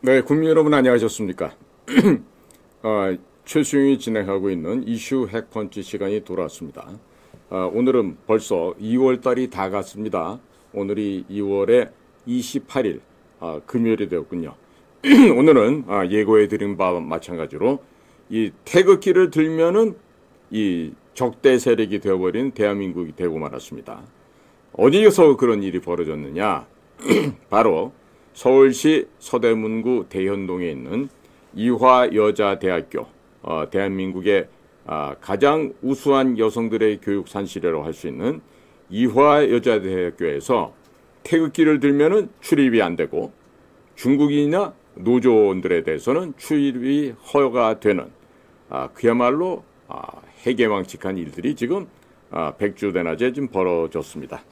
네, 국민 여러분 안녕하셨습니까? 최수용이 진행하고 있는 이슈 핵펀치 시간이 돌아왔습니다. 오늘은 벌써 2월달이 다 갔습니다. 오늘이 2월의 28일 금요일이 되었군요. 오늘은 예고해드린 바와 마찬가지로 이 태극기를 들면은 이 적대 세력이 되어버린 대한민국이 되고 말았습니다. 어디에서 그런 일이 벌어졌느냐? 바로 서울시 서대문구 대현동에 있는 이화여자대학교, 대한민국의 가장 우수한 여성들의 교육 산실이라고 할 수 있는 이화여자대학교에서 태극기를 들면은 출입이 안 되고 중국인이나 노조원들에 대해서는 출입이 허가가 되는 그야말로 해괴망측한 일들이 지금 백주대낮에 지금 벌어졌습니다.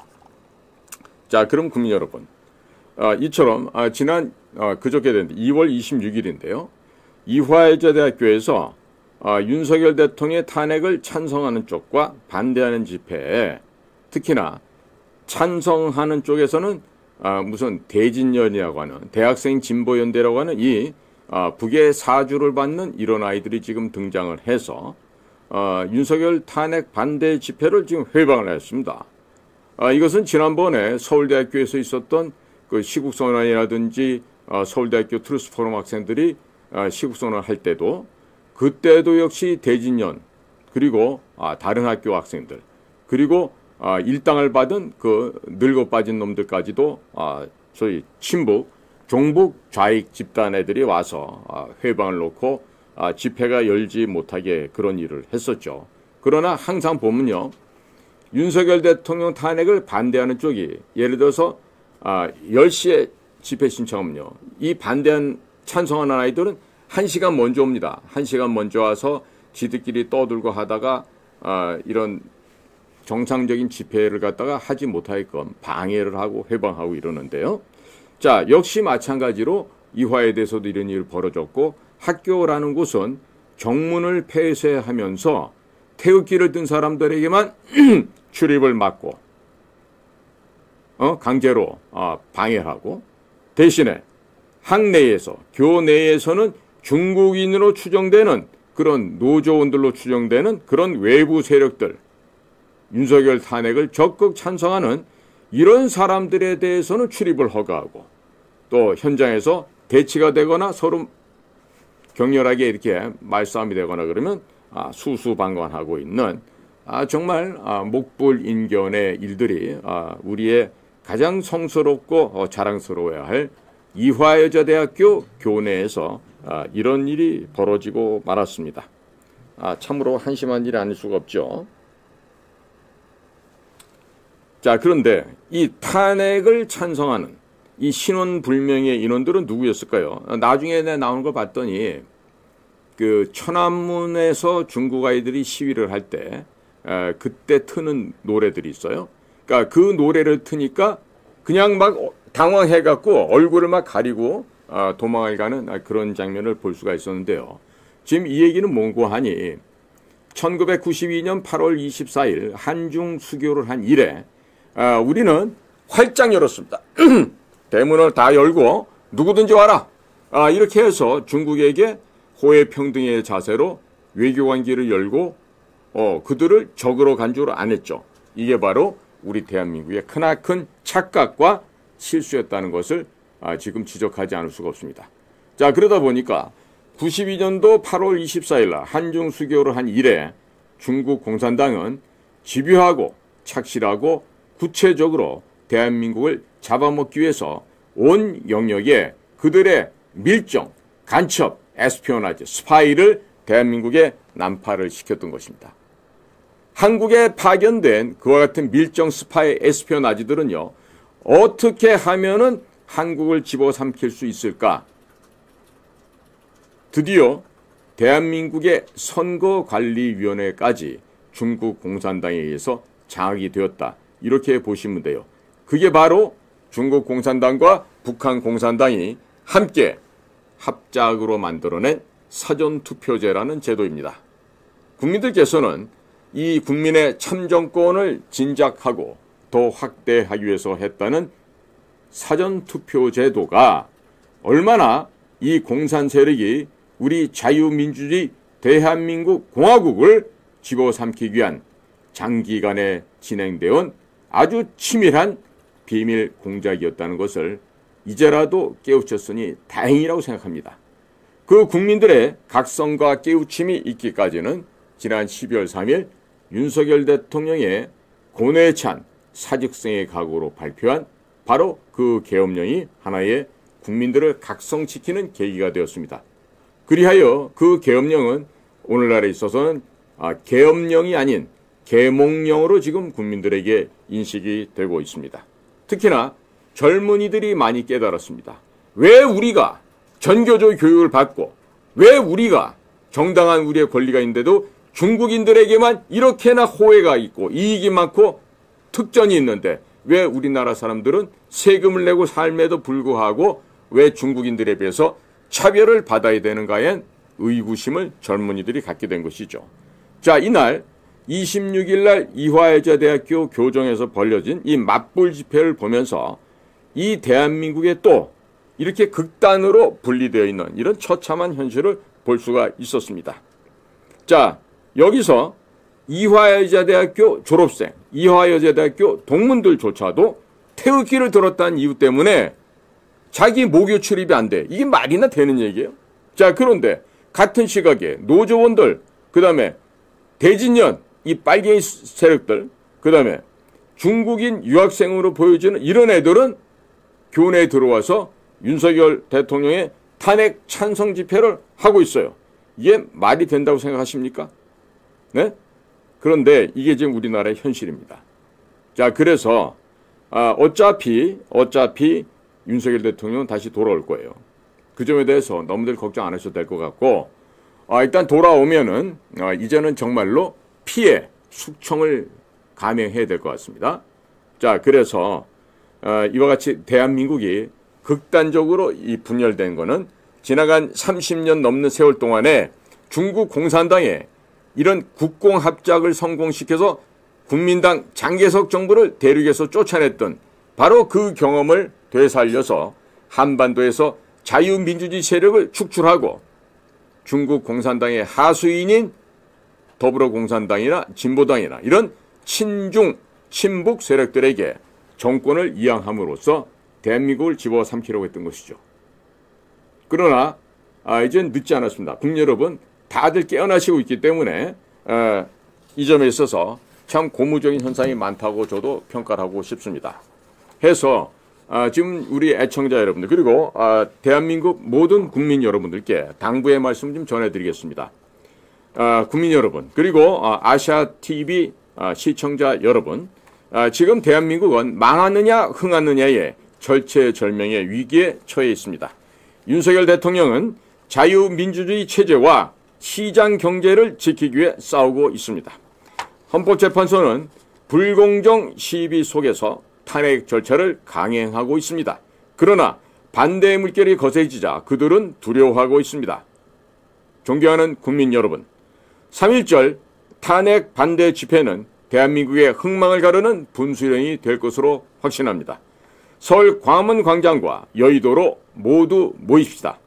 자, 그럼 국민 여러분. 이처럼 지난 그저께 된 2월 26일인데요. 이화여자대학교에서 윤석열 대통령의 탄핵을 찬성하는 쪽과 반대하는 집회에 특히나 찬성하는 쪽에서는 무슨 대진연이라고 하는 대학생 진보연대라고 하는 이 북의 사주를 받는 이런 아이들이 지금 등장을 해서 윤석열 탄핵 반대 집회를 지금 회방을 했습니다. 이것은 지난번에 서울대학교에서 있었던 그 시국선언이라든지 서울대학교 트루스포럼 학생들이 시국선언을 할 때도 그때도 역시 대진연 그리고 다른 학교 학생들 그리고 일당을 받은 그 늙어 빠진 놈들까지도 소위 친북, 종북 좌익 집단 애들이 와서 회방을 놓고 집회가 열지 못하게 그런 일을 했었죠. 그러나 항상 보면요. 윤석열 대통령 탄핵을 반대하는 쪽이 예를 들어서 10시에 집회 신청하면요. 이 반대한 찬성하는 아이들은 1시간 먼저 옵니다. 1시간 먼저 와서 지들끼리 떠들고 하다가 이런 정상적인 집회를 갖다가 하지 못하게끔 방해를 하고 회방하고 이러는데요. 자, 역시 마찬가지로 이화에 대해서도 이런 일이 벌어졌고 학교라는 곳은 정문을 폐쇄하면서 태극기를 든 사람들에게만 출입을 막고 강제로 방해하고 대신에 학내에서 교내에서는 중국인으로 추정되는 그런 노조원들로 추정되는 그런 외부 세력들 윤석열 탄핵을 적극 찬성하는 이런 사람들에 대해서는 출입을 허가하고 또 현장에서 대치가 되거나 서로 격렬하게 이렇게 말싸움이 되거나 그러면 수수방관하고 있는 정말 목불인견의 일들이 우리의 가장 성스럽고 자랑스러워야 할 이화여자대학교 교내에서 이런 일이 벌어지고 말았습니다. 참으로 한심한 일이 아닐 수가 없죠. 자, 그런데 이 탄핵을 찬성하는 이 신원불명의 인원들은 누구였을까요? 나중에 나오는 걸 봤더니 그 천안문에서 중국 아이들이 시위를 할 때 그때 트는 노래들이 있어요. 그러니까 그 노래를 트니까 그냥 막 당황해갖고 얼굴을 막 가리고 도망을 가는 그런 장면을 볼 수가 있었는데요. 지금 이 얘기는 뭔고 하니 1992년 8월 24일 한중 수교를 한 이래 우리는 활짝 열었습니다. 대문을 다 열고 누구든지 와라. 이렇게 해서 중국에게 호혜평등의 자세로 외교관계를 열고 그들을 적으로 간주를 안 했죠. 이게 바로 우리 대한민국의 크나큰 착각과 실수였다는 것을 지금 지적하지 않을 수가 없습니다. 자, 그러다 보니까 92년도 8월 24일 날 한중 수교를 한 이래 중국 공산당은 집요하고 착실하고 구체적으로 대한민국을 잡아먹기 위해서 온 영역에 그들의 밀정, 간첩, 에스피오나지, 스파이를 대한민국에 난파를 시켰던 것입니다. 한국에 파견된 그와 같은 밀정 스파이 에스피오나지들은요. 어떻게 하면은 한국을 집어삼킬 수 있을까? 드디어 대한민국의 선거관리위원회까지 중국 공산당에 의해서 장악이 되었다. 이렇게 보시면 돼요. 그게 바로 중국 공산당과 북한 공산당이 함께 합작으로 만들어낸 사전투표제라는 제도입니다. 국민들께서는 이 국민의 참정권을 진작하고 더 확대하기 위해서 했다는 사전투표 제도가 얼마나 이 공산 세력이 우리 자유민주주의 대한민국 공화국을 집어삼키기 위한 장기간에 진행되어 온 아주 치밀한 비밀 공작이었다는 것을 이제라도 깨우쳤으니 다행이라고 생각합니다. 그 국민들의 각성과 깨우침이 있기까지는 지난 12월 3일 윤석열 대통령의 고뇌에 찬 사직성의 각오로 발표한 바로 그 계엄령이 하나의 국민들을 각성시키는 계기가 되었습니다. 그리하여 그 계엄령은 오늘날에 있어서는 계엄령이 아닌 계몽령으로 지금 국민들에게 인식이 되고 있습니다. 특히나 젊은이들이 많이 깨달았습니다. 왜 우리가 전교조 교육을 받고 왜 우리가 정당한 우리의 권리가 있는데도 중국인들에게만 이렇게나 호혜가 있고 이익이 많고 특전이 있는데 왜 우리나라 사람들은 세금을 내고 삶에도 불구하고 왜 중국인들에 비해서 차별을 받아야 되는가에 의구심을 젊은이들이 갖게 된 것이죠. 자, 이날 26일 날 이화여자대학교 교정에서 벌려진 이 맞불 집회를 보면서 이 대한민국에 또 이렇게 극단으로 분리되어 있는 이런 처참한 현실을 볼 수가 있었습니다. 자, 여기서 이화여자대학교 졸업생, 이화여자대학교 동문들조차도 태극기를 들었다는 이유 때문에 자기 모교 출입이 안 돼. 이게 말이나 되는 얘기예요? 자, 그런데 같은 시각에 노조원들, 그 다음에 대진년, 이 빨갱이 세력들, 그 다음에 중국인 유학생으로 보여지는 이런 애들은 교내에 들어와서 윤석열 대통령의 탄핵 찬성 집회를 하고 있어요. 이게 말이 된다고 생각하십니까? 네? 그런데 이게 지금 우리나라의 현실입니다. 자, 그래서 어차피 윤석열 대통령은 다시 돌아올 거예요. 그 점에 대해서 너무들 걱정 안 하셔도 될 것 같고, 일단 돌아오면은 이제는 정말로 피해 숙청을 감행해야 될 것 같습니다. 자, 그래서 이와 같이 대한민국이 극단적으로 이 분열된 거는 지나간 30년 넘는 세월 동안에 중국 공산당에 이런 국공합작을 성공시켜서 국민당 장개석 정부를 대륙에서 쫓아냈던 바로 그 경험을 되살려서 한반도에서 자유민주주의 세력을 축출하고 중국 공산당의 하수인인 더불어공산당이나 진보당이나 이런 친중, 친북 세력들에게 정권을 이양함으로써 대한민국을 집어삼키려고 했던 것이죠. 그러나 이젠 늦지 않았습니다. 국민 여러분, 다들 깨어나시고 있기 때문에 이 점에 있어서 참 고무적인 현상이 많다고 저도 평가를 하고 싶습니다. 해서 지금 우리 애청자 여러분들 그리고 대한민국 모든 국민 여러분들께 당부의 말씀 좀 전해드리겠습니다. 국민 여러분 그리고 아시아TV 시청자 여러분, 지금 대한민국은 망하느냐 흥하느냐의 절체절명의 위기에 처해 있습니다. 윤석열 대통령은 자유민주주의 체제와 시장경제를 지키기 위해 싸우고 있습니다. 헌법재판소는 불공정 시비 속에서 탄핵 절차를 강행하고 있습니다. 그러나 반대의 물결이 거세지자 그들은 두려워하고 있습니다. 존경하는 국민 여러분, 3.1절 탄핵 반대 집회는 대한민국의 흥망을 가르는 분수령이 될 것으로 확신합니다. 서울 광화문 광장과 여의도로 모두 모입시다.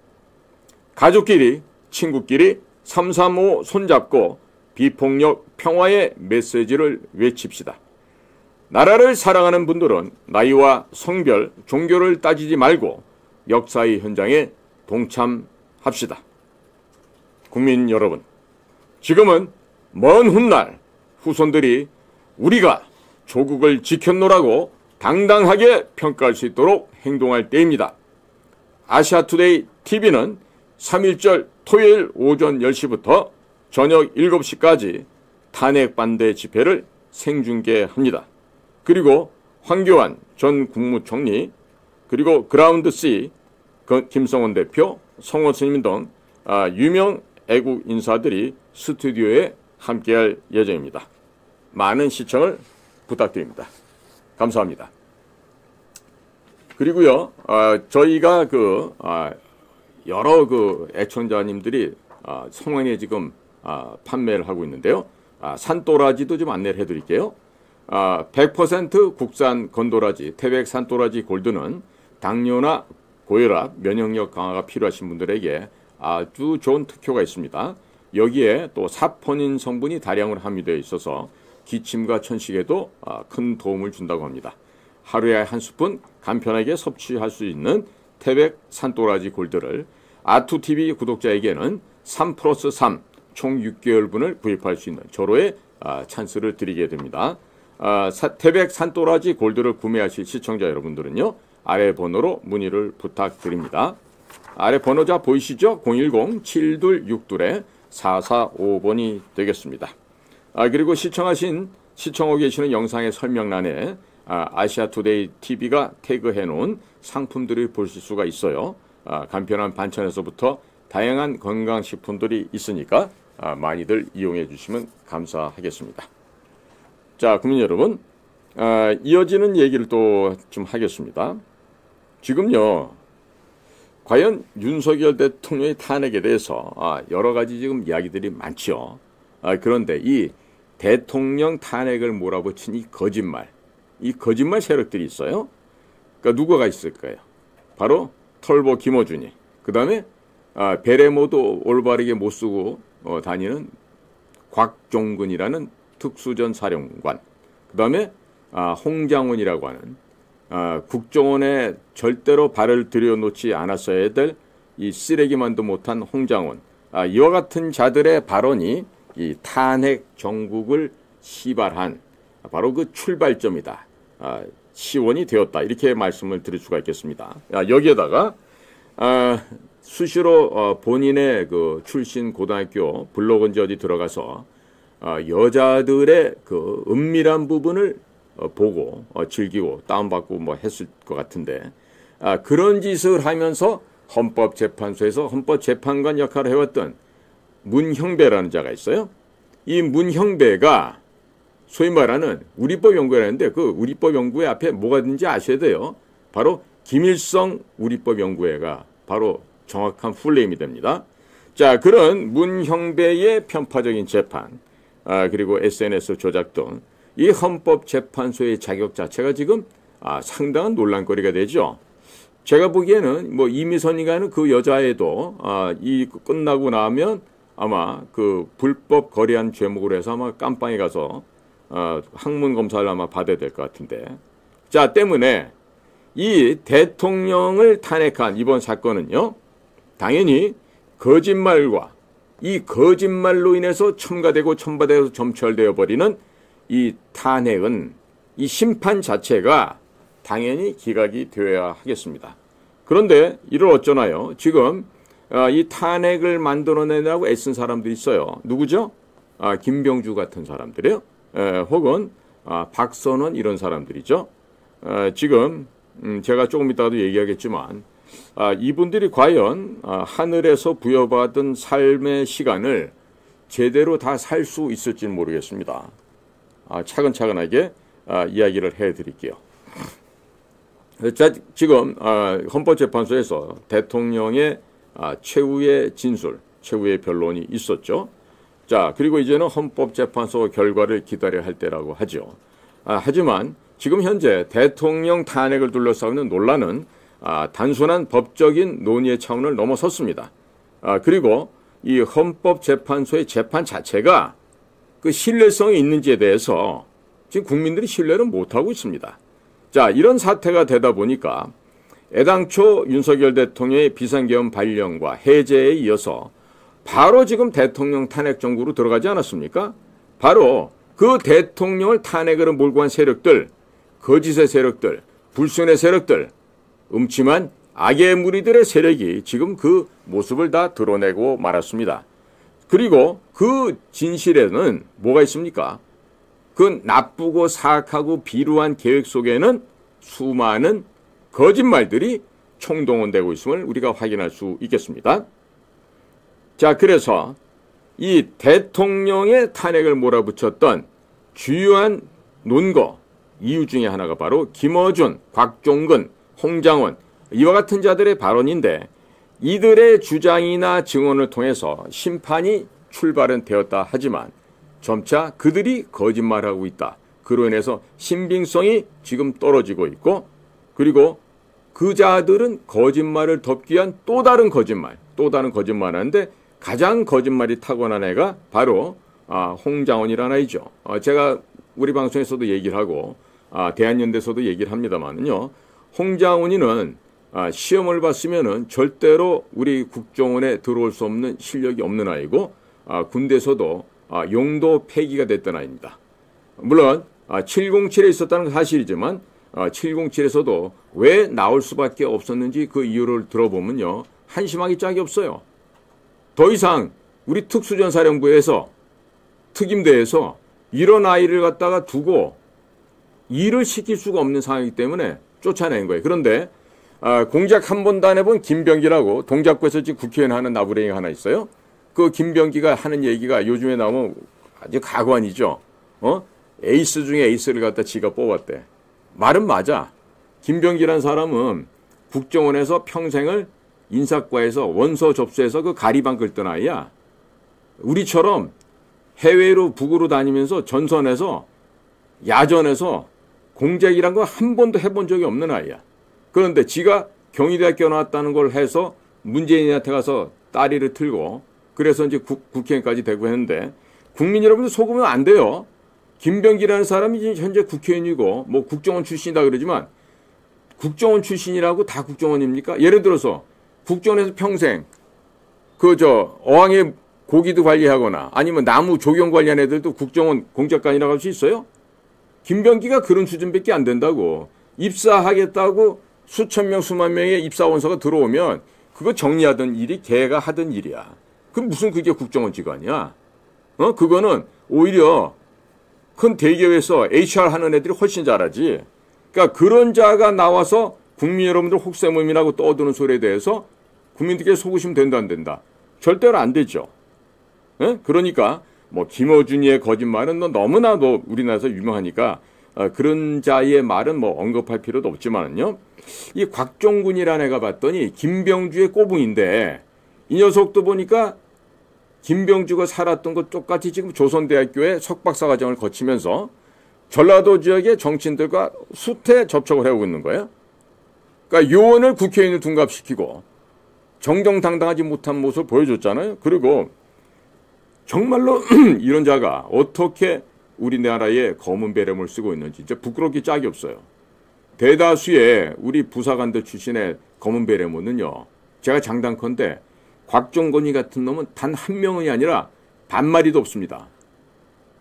가족끼리, 친구끼리 335 손잡고 비폭력 평화의 메시지를 외칩시다. 나라를 사랑하는 분들은 나이와 성별, 종교를 따지지 말고 역사의 현장에 동참합시다. 국민 여러분, 지금은 먼 훗날 후손들이 우리가 조국을 지켰노라고 당당하게 평가할 수 있도록 행동할 때입니다. 아시아투데이 TV는 3.1절 토요일 오전 10시부터 저녁 7시까지 탄핵 반대 집회를 생중계합니다. 그리고 황교안 전 국무총리, 그리고 그라운드 C 김성원 대표, 성호 스님 등 유명 애국 인사들이 스튜디오에 함께할 예정입니다. 많은 시청을 부탁드립니다. 감사합니다. 그리고요, 저희가 여러 애청자님들이 성원에 지금 판매를 하고 있는데요. 산도라지도 좀 안내를 해드릴게요. 100% 국산 건도라지, 태백 산도라지 골드는 당뇨나 고혈압, 면역력 강화가 필요하신 분들에게 아주 좋은 특효가 있습니다. 여기에 또 사포닌 성분이 다량으로 함유되어 있어서 기침과 천식에도 큰 도움을 준다고 합니다. 하루에 한 스푼 간편하게 섭취할 수 있는 태백 산또라지 골드를 아투TV 구독자에게는 3+3 총 6개월분을 구입할 수 있는 절호의 찬스를 드리게 됩니다. 태백 산또라지 골드를 구매하실 시청자 여러분들은요, 아래 번호로 문의를 부탁드립니다. 아래 번호자 보이시죠? 010-7262-4455번이 되겠습니다. 그리고 시청하고 계시는 영상의 설명란에 아시아투데이 TV가 태그해 놓은 상품들을 보실 수가 있어요. 간편한 반찬에서부터 다양한 건강식품들이 있으니까 많이들 이용해 주시면 감사하겠습니다. 자, 국민 여러분, 이어지는 얘기를 또 좀 하겠습니다. 지금요, 과연 윤석열 대통령의 탄핵에 대해서 여러 가지 지금 이야기들이 많죠. 그런데 이 대통령 탄핵을 몰아붙인 이 거짓말 세력들이 있어요. 그러니까 누구가 있을까요? 바로 털보 김어준이, 그 다음에 베레모도 올바르게 못 쓰고 다니는 곽종근이라는 특수전 사령관, 그 다음에 홍장원이라고 하는 국정원에 절대로 발을 들여놓지 않았어야 될 이 쓰레기만도 못한 홍장원, 이와 같은 자들의 발언이 이 탄핵 정국을 시발한 바로 그 출발점이다, 시원이 되었다, 이렇게 말씀을 드릴 수가 있겠습니다. 여기에다가 수시로 본인의 그 출신 고등학교 블로그인지 어디 들어가서 여자들의 그 은밀한 부분을 보고 즐기고 다운받고 뭐 했을 것 같은데, 그런 짓을 하면서 헌법재판소에서 헌법재판관 역할을 해왔던 문형배라는 자가 있어요. 이 문형배가 소위 말하는 우리법 연구회라는데, 그 우리법 연구회 앞에 뭐가 있는지 아셔야 돼요. 바로 김일성 우리법 연구회가 바로 정확한 풀네임이 됩니다. 자, 그런 문형배의 편파적인 재판, 그리고 SNS 조작 등 이 헌법재판소의 자격 자체가 지금 상당한 논란거리가 되죠. 제가 보기에는 뭐 이미선이가 하는 그 여자애도 이 끝나고 나면 아마 그 불법 거래한 죄목으로 해서 아마 깜빵에 가서 학문 검사를 아마 받아야 될 것 같은데, 자, 때문에 이 대통령을 탄핵한 이번 사건은요, 당연히 거짓말과 이 거짓말로 인해서 첨가되고 첨가되어서 점철되어 버리는 이 탄핵은, 이 심판 자체가 당연히 기각이 되어야 하겠습니다. 그런데 이를 어쩌나요? 지금 이 탄핵을 만들어내려고 애쓴 사람들이 있어요. 누구죠? 김병주 같은 사람들이요. 혹은 박선원, 이런 사람들이죠. 지금 제가 조금 이따가도 얘기하겠지만 이분들이 과연 하늘에서 부여받은 삶의 시간을 제대로 다 살 수 있을지는 모르겠습니다. 차근차근하게 이야기를 해드릴게요. 자, 지금 헌법재판소에서 대통령의 최후의 진술, 최후의 변론이 있었죠. 자, 그리고 이제는 헌법재판소 결과를 기다려야 할 때라고 하죠. 하지만 지금 현재 대통령 탄핵을 둘러싸는 논란은 단순한 법적인 논의의 차원을 넘어섰습니다. 그리고 이 헌법재판소의 재판 자체가 그 신뢰성이 있는지에 대해서 지금 국민들이 신뢰를 못하고 있습니다. 자, 이런 사태가 되다 보니까 애당초 윤석열 대통령의 비상계엄 발령과 해제에 이어서 바로 지금 대통령 탄핵 정국으로 들어가지 않았습니까? 바로 그 대통령을 탄핵으로 몰고 간 세력들, 거짓의 세력들, 불순의 세력들, 음침한 악의 무리들의 세력이 지금 그 모습을 다 드러내고 말았습니다. 그리고 그 진실에는 뭐가 있습니까? 그 나쁘고 사악하고 비루한 계획 속에는 수많은 거짓말들이 총동원되고 있음을 우리가 확인할 수 있겠습니다. 자, 그래서 이 대통령의 탄핵을 몰아붙였던 주요한 논거, 이유 중에 하나가 바로 김어준, 곽종근, 홍장원, 이와 같은 자들의 발언인데, 이들의 주장이나 증언을 통해서 심판이 출발은 되었다 하지만 점차 그들이 거짓말하고 있다. 그로 인해서 신빙성이 지금 떨어지고 있고, 그리고 그 자들은 거짓말을 덮기 위한 또 다른 거짓말 하는데 가장 거짓말이 타고난 애가 바로 홍장원이라는 아이죠. 제가 우리 방송에서도 얘기를 하고 대한연대에서도 얘기를 합니다만은요. 홍장원이는 시험을 봤으면은 절대로 우리 국정원에 들어올 수 없는 실력이 없는 아이고 군대에서도 용도 폐기가 됐던 아이입니다. 물론 707에 있었다는 건 사실이지만 707에서도 왜 나올 수밖에 없었는지 그 이유를 들어보면요. 한심하기 짝이 없어요. 더 이상 우리 특수전사령부에서 특임대에서 이런 아이를 갖다가 두고 일을 시킬 수가 없는 상황이기 때문에 쫓아낸 거예요. 그런데 공작 한 번도 안 해본 김병기라고 동작구에서 지금 국회의원 하는 나부랭이가 하나 있어요. 그 김병기가 하는 얘기가 요즘에 나오면 아주 가관이죠. 에이스 중에 에이스를 갖다 지가 뽑았대. 말은 맞아. 김병기라는 사람은 국정원에서 평생을 인사과에서 원서 접수해서 그 가리방 긁던 아이야. 우리처럼 해외로 북으로 다니면서 전선에서 야전에서 공작이란 거 한 번도 해본 적이 없는 아이야. 그런데 지가 경희대학교 나왔다는 걸 해서 문재인한테 가서 따리를 틀고 그래서 이제 국회의원까지 되고 했는데 국민 여러분들 속으면 안 돼요. 김병기라는 사람이 지금 현재 국회의원이고 뭐 국정원 출신이다 그러지만 국정원 출신이라고 다 국정원입니까? 예를 들어서 국정원에서 평생 어항의 고기도 관리하거나 아니면 나무 조경 관리한 애들도 국정원 공작관이라고 할 수 있어요? 김병기가 그런 수준밖에 안 된다고. 입사하겠다고 수천 명 수만 명의 입사 원서가 들어오면 그거 정리하던 일이 걔가 하던 일이야. 그럼 무슨 그게 국정원 직원이야? 그거는 오히려 큰 대기업에서 HR 하는 애들이 훨씬 잘하지. 그러니까 그런 자가 나와서 국민 여러분들 혹세무민하고 떠드는 소리에 대해서 국민들께 속으시면 된다 안 된다. 절대로 안 되죠. 그러니까 뭐 김어준이의 거짓말은 너무나도 우리나라에서 유명하니까 그런 자의 말은 뭐 언급할 필요도 없지만은요. 이 곽종군이라는 애가 봤더니 김병주의 꼬붕인데 이 녀석도 보니까 김병주가 살았던 것 똑같이 지금 조선대학교에 석박사 과정을 거치면서 전라도 지역의 정치인들과 수태 접촉을 해오고 있는 거예요. 그러니까 요원을 국회의원을 둔갑시키고 정정당당하지 못한 모습을 보여줬잖아요. 그리고 정말로 이런 자가 어떻게 우리나라에 검은 베렘을 쓰고 있는지 진짜 부끄럽기 짝이 없어요. 대다수의 우리 부사관들 출신의 검은 베레모는요. 제가 장담컨대 곽종건이 같은 놈은 단 한 명이 아니라 반마리도 없습니다.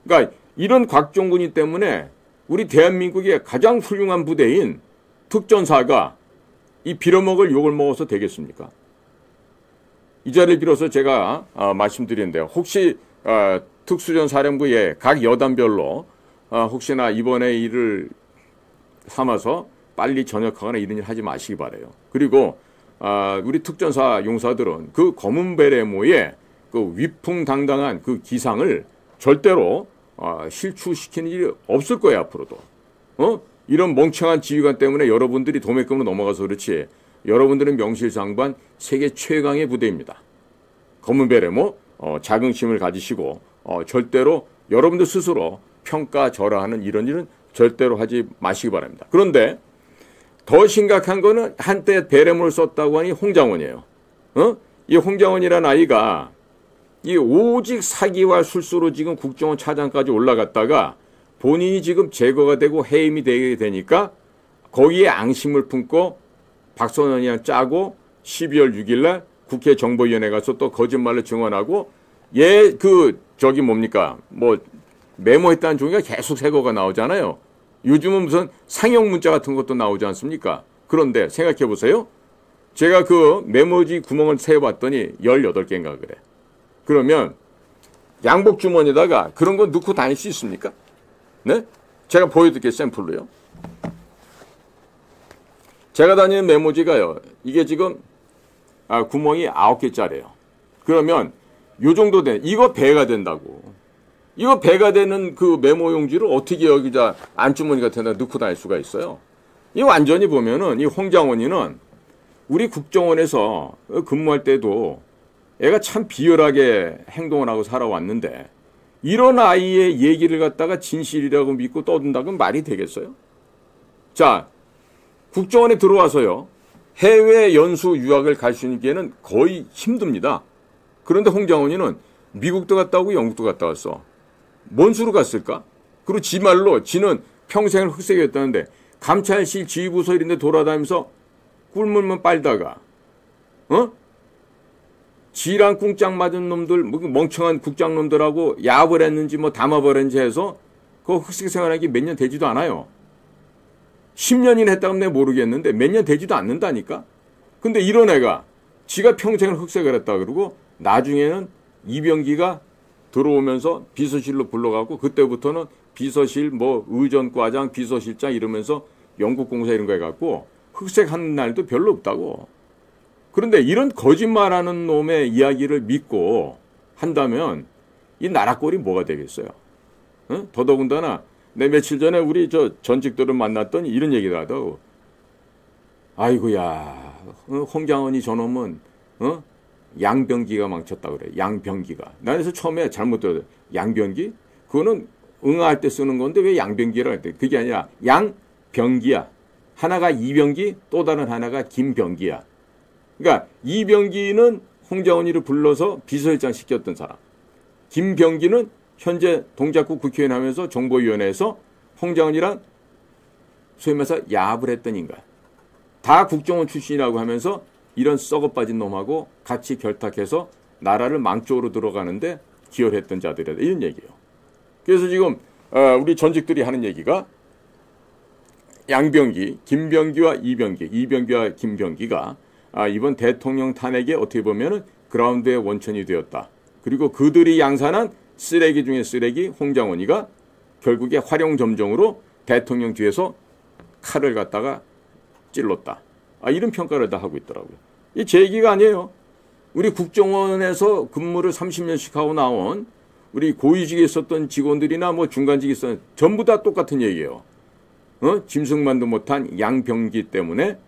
그러니까 이런 곽종건이 때문에 우리 대한민국의 가장 훌륭한 부대인 특전사가 이 빌어먹을 욕을 먹어서 되겠습니까? 이 자리를 빌어서 제가 말씀드리는데요. 혹시 특수전사령부의 각 여단별로 혹시나 이번에 일을 삼아서 빨리 전역하거나 이런 일 하지 마시기 바라요. 그리고 우리 특전사 용사들은 그 검은 베레모의 그 위풍당당한 그 기상을 절대로 실추시키는 일이 없을 거예요. 앞으로도. 이런 멍청한 지휘관 때문에 여러분들이 도매금으로 넘어가서 그렇지 여러분들은 명실상부한 세계 최강의 부대입니다. 검은 베레모 자긍심을 가지시고 절대로 여러분들 스스로 평가절하하는 이런 일은 절대로 하지 마시기 바랍니다. 그런데 더 심각한 거는 한때 베레모를 썼다고 하니 홍장원이에요. 이 홍장원이라는 아이가 이 오직 사기와 술수로 지금 국정원 차장까지 올라갔다가 본인이 지금 제거가 되고 해임이 되게 되니까 거기에 앙심을 품고 박선원이랑 짜고 12월 6일 날 국회 정보위원회 가서 또 거짓말을 증언하고 뭐 메모했다는 종이가 계속 새거가 나오잖아요. 요즘은 무슨 상형 문자 같은 것도 나오지 않습니까? 그런데 생각해 보세요. 제가 그 메모지 구멍을 세어봤더니 18개인가 그래. 그러면 양복 주머니에다가 그런 거 넣고 다닐 수 있습니까? 네? 제가 보여드릴게요. 샘플로요. 제가 다니는 메모지가요. 이게 지금 구멍이 9개짜리예요. 그러면 요 정도 이거 배가 된다고. 이거 배가 되는 그 메모 용지를 어떻게 여기다 안주머니 같은 데 넣고 다닐 수가 있어요. 이 완전히 보면은 이 홍장원이는 우리 국정원에서 근무할 때도 애가 참 비열하게 행동을 하고 살아왔는데 이런 아이의 얘기를 갖다가 진실이라고 믿고 떠든다면 말이 되겠어요? 자, 국정원에 들어와서요. 해외 연수 유학을 갈 수 있기에는 거의 힘듭니다. 그런데 홍장원이는 미국도 갔다 오고 영국도 갔다 왔어. 뭔 수로 갔을까? 그리고 지 말로 지는 평생을 흑색이었다는데 감찰실 지휘부서 이런 데 돌아다니면서 꿀물만 빨다가 지랑 꿍짝 맞은 놈들, 뭐 멍청한 국장놈들하고 야합을 했는지 뭐 담아버렸는지 해서 그 흑색 생활하기 몇 년 되지도 않아요. 10년이나 했다면 내가 모르겠는데 몇 년 되지도 않는다니까. 근데 이런 애가 지가 평생을 흑색을 했다 그러고 나중에는 이병기가 들어오면서 비서실로 불러가고 그때부터는 비서실 뭐 의전과장 비서실장 이러면서 영국 공사 이런 거 해갖고 흑색하는 날도 별로 없다고. 그런데 이런 거짓말하는 놈의 이야기를 믿고 한다면 이 나라 꼴이 뭐가 되겠어요? 더더군다나 내 며칠 전에 우리 저 전직들을 만났더니 이런 얘기를 하더라고. 아이고야, 홍장원이 저놈은 양병기가 망쳤다 그래. 양병기가. 나 그래서 처음에 잘못 들었어요. 양병기? 그거는 응아할 때 쓰는 건데 왜 양병기라고 했대? 그게 아니라 양병기야. 하나가 이병기, 또 다른 하나가 김병기야. 그러니까 이병기는 홍장원이를 불러서 비서실장 시켰던 사람. 김병기는 현재 동작구 국회의원 하면서 정보위원회에서 홍장원이랑 소위 말해서 야합을 했던 인간. 다 국정원 출신이라고 하면서 이런 썩어빠진 놈하고 같이 결탁해서 나라를 망쪽으로 들어가는데 기여를 했던 자들이다. 이런 얘기예요. 그래서 지금 우리 전직들이 하는 얘기가 양병기, 김병기와 이병기, 이병기와 김병기가 이번 대통령 탄핵에 어떻게 보면은 그라운드의 원천이 되었다. 그리고 그들이 양산한 쓰레기 중에 쓰레기 홍장원이가 결국에 활용점정으로 대통령 뒤에서 칼을 갖다가 찔렀다. 이런 평가를 다 하고 있더라고요. 이 제 얘기가 아니에요. 우리 국정원에서 근무를 30년씩 하고 나온 우리 고위직에 있었던 직원들이나 뭐 중간직에 있었던 전부 다 똑같은 얘기예요. 짐승만도 못한 양병기 때문에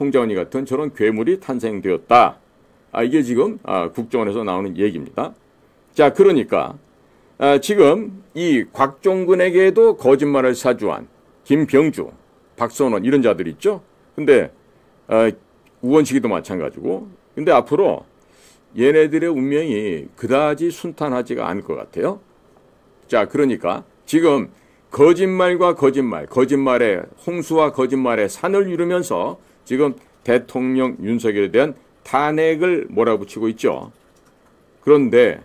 홍장원이 같은 저런 괴물이 탄생되었다. 이게 지금 국정원에서 나오는 얘기입니다. 자, 그러니까 지금 이 곽종근에게도 거짓말을 사주한 김병주, 박선원 이런 자들 있죠. 근데 우원식이도 마찬가지고. 근데 앞으로 얘네들의 운명이 그다지 순탄하지가 않을 것 같아요. 자, 그러니까 지금 거짓말과 거짓말, 거짓말의 홍수와 거짓말의 산을 이루면서 지금 대통령 윤석열에 대한 탄핵을 몰아붙이고 있죠. 그런데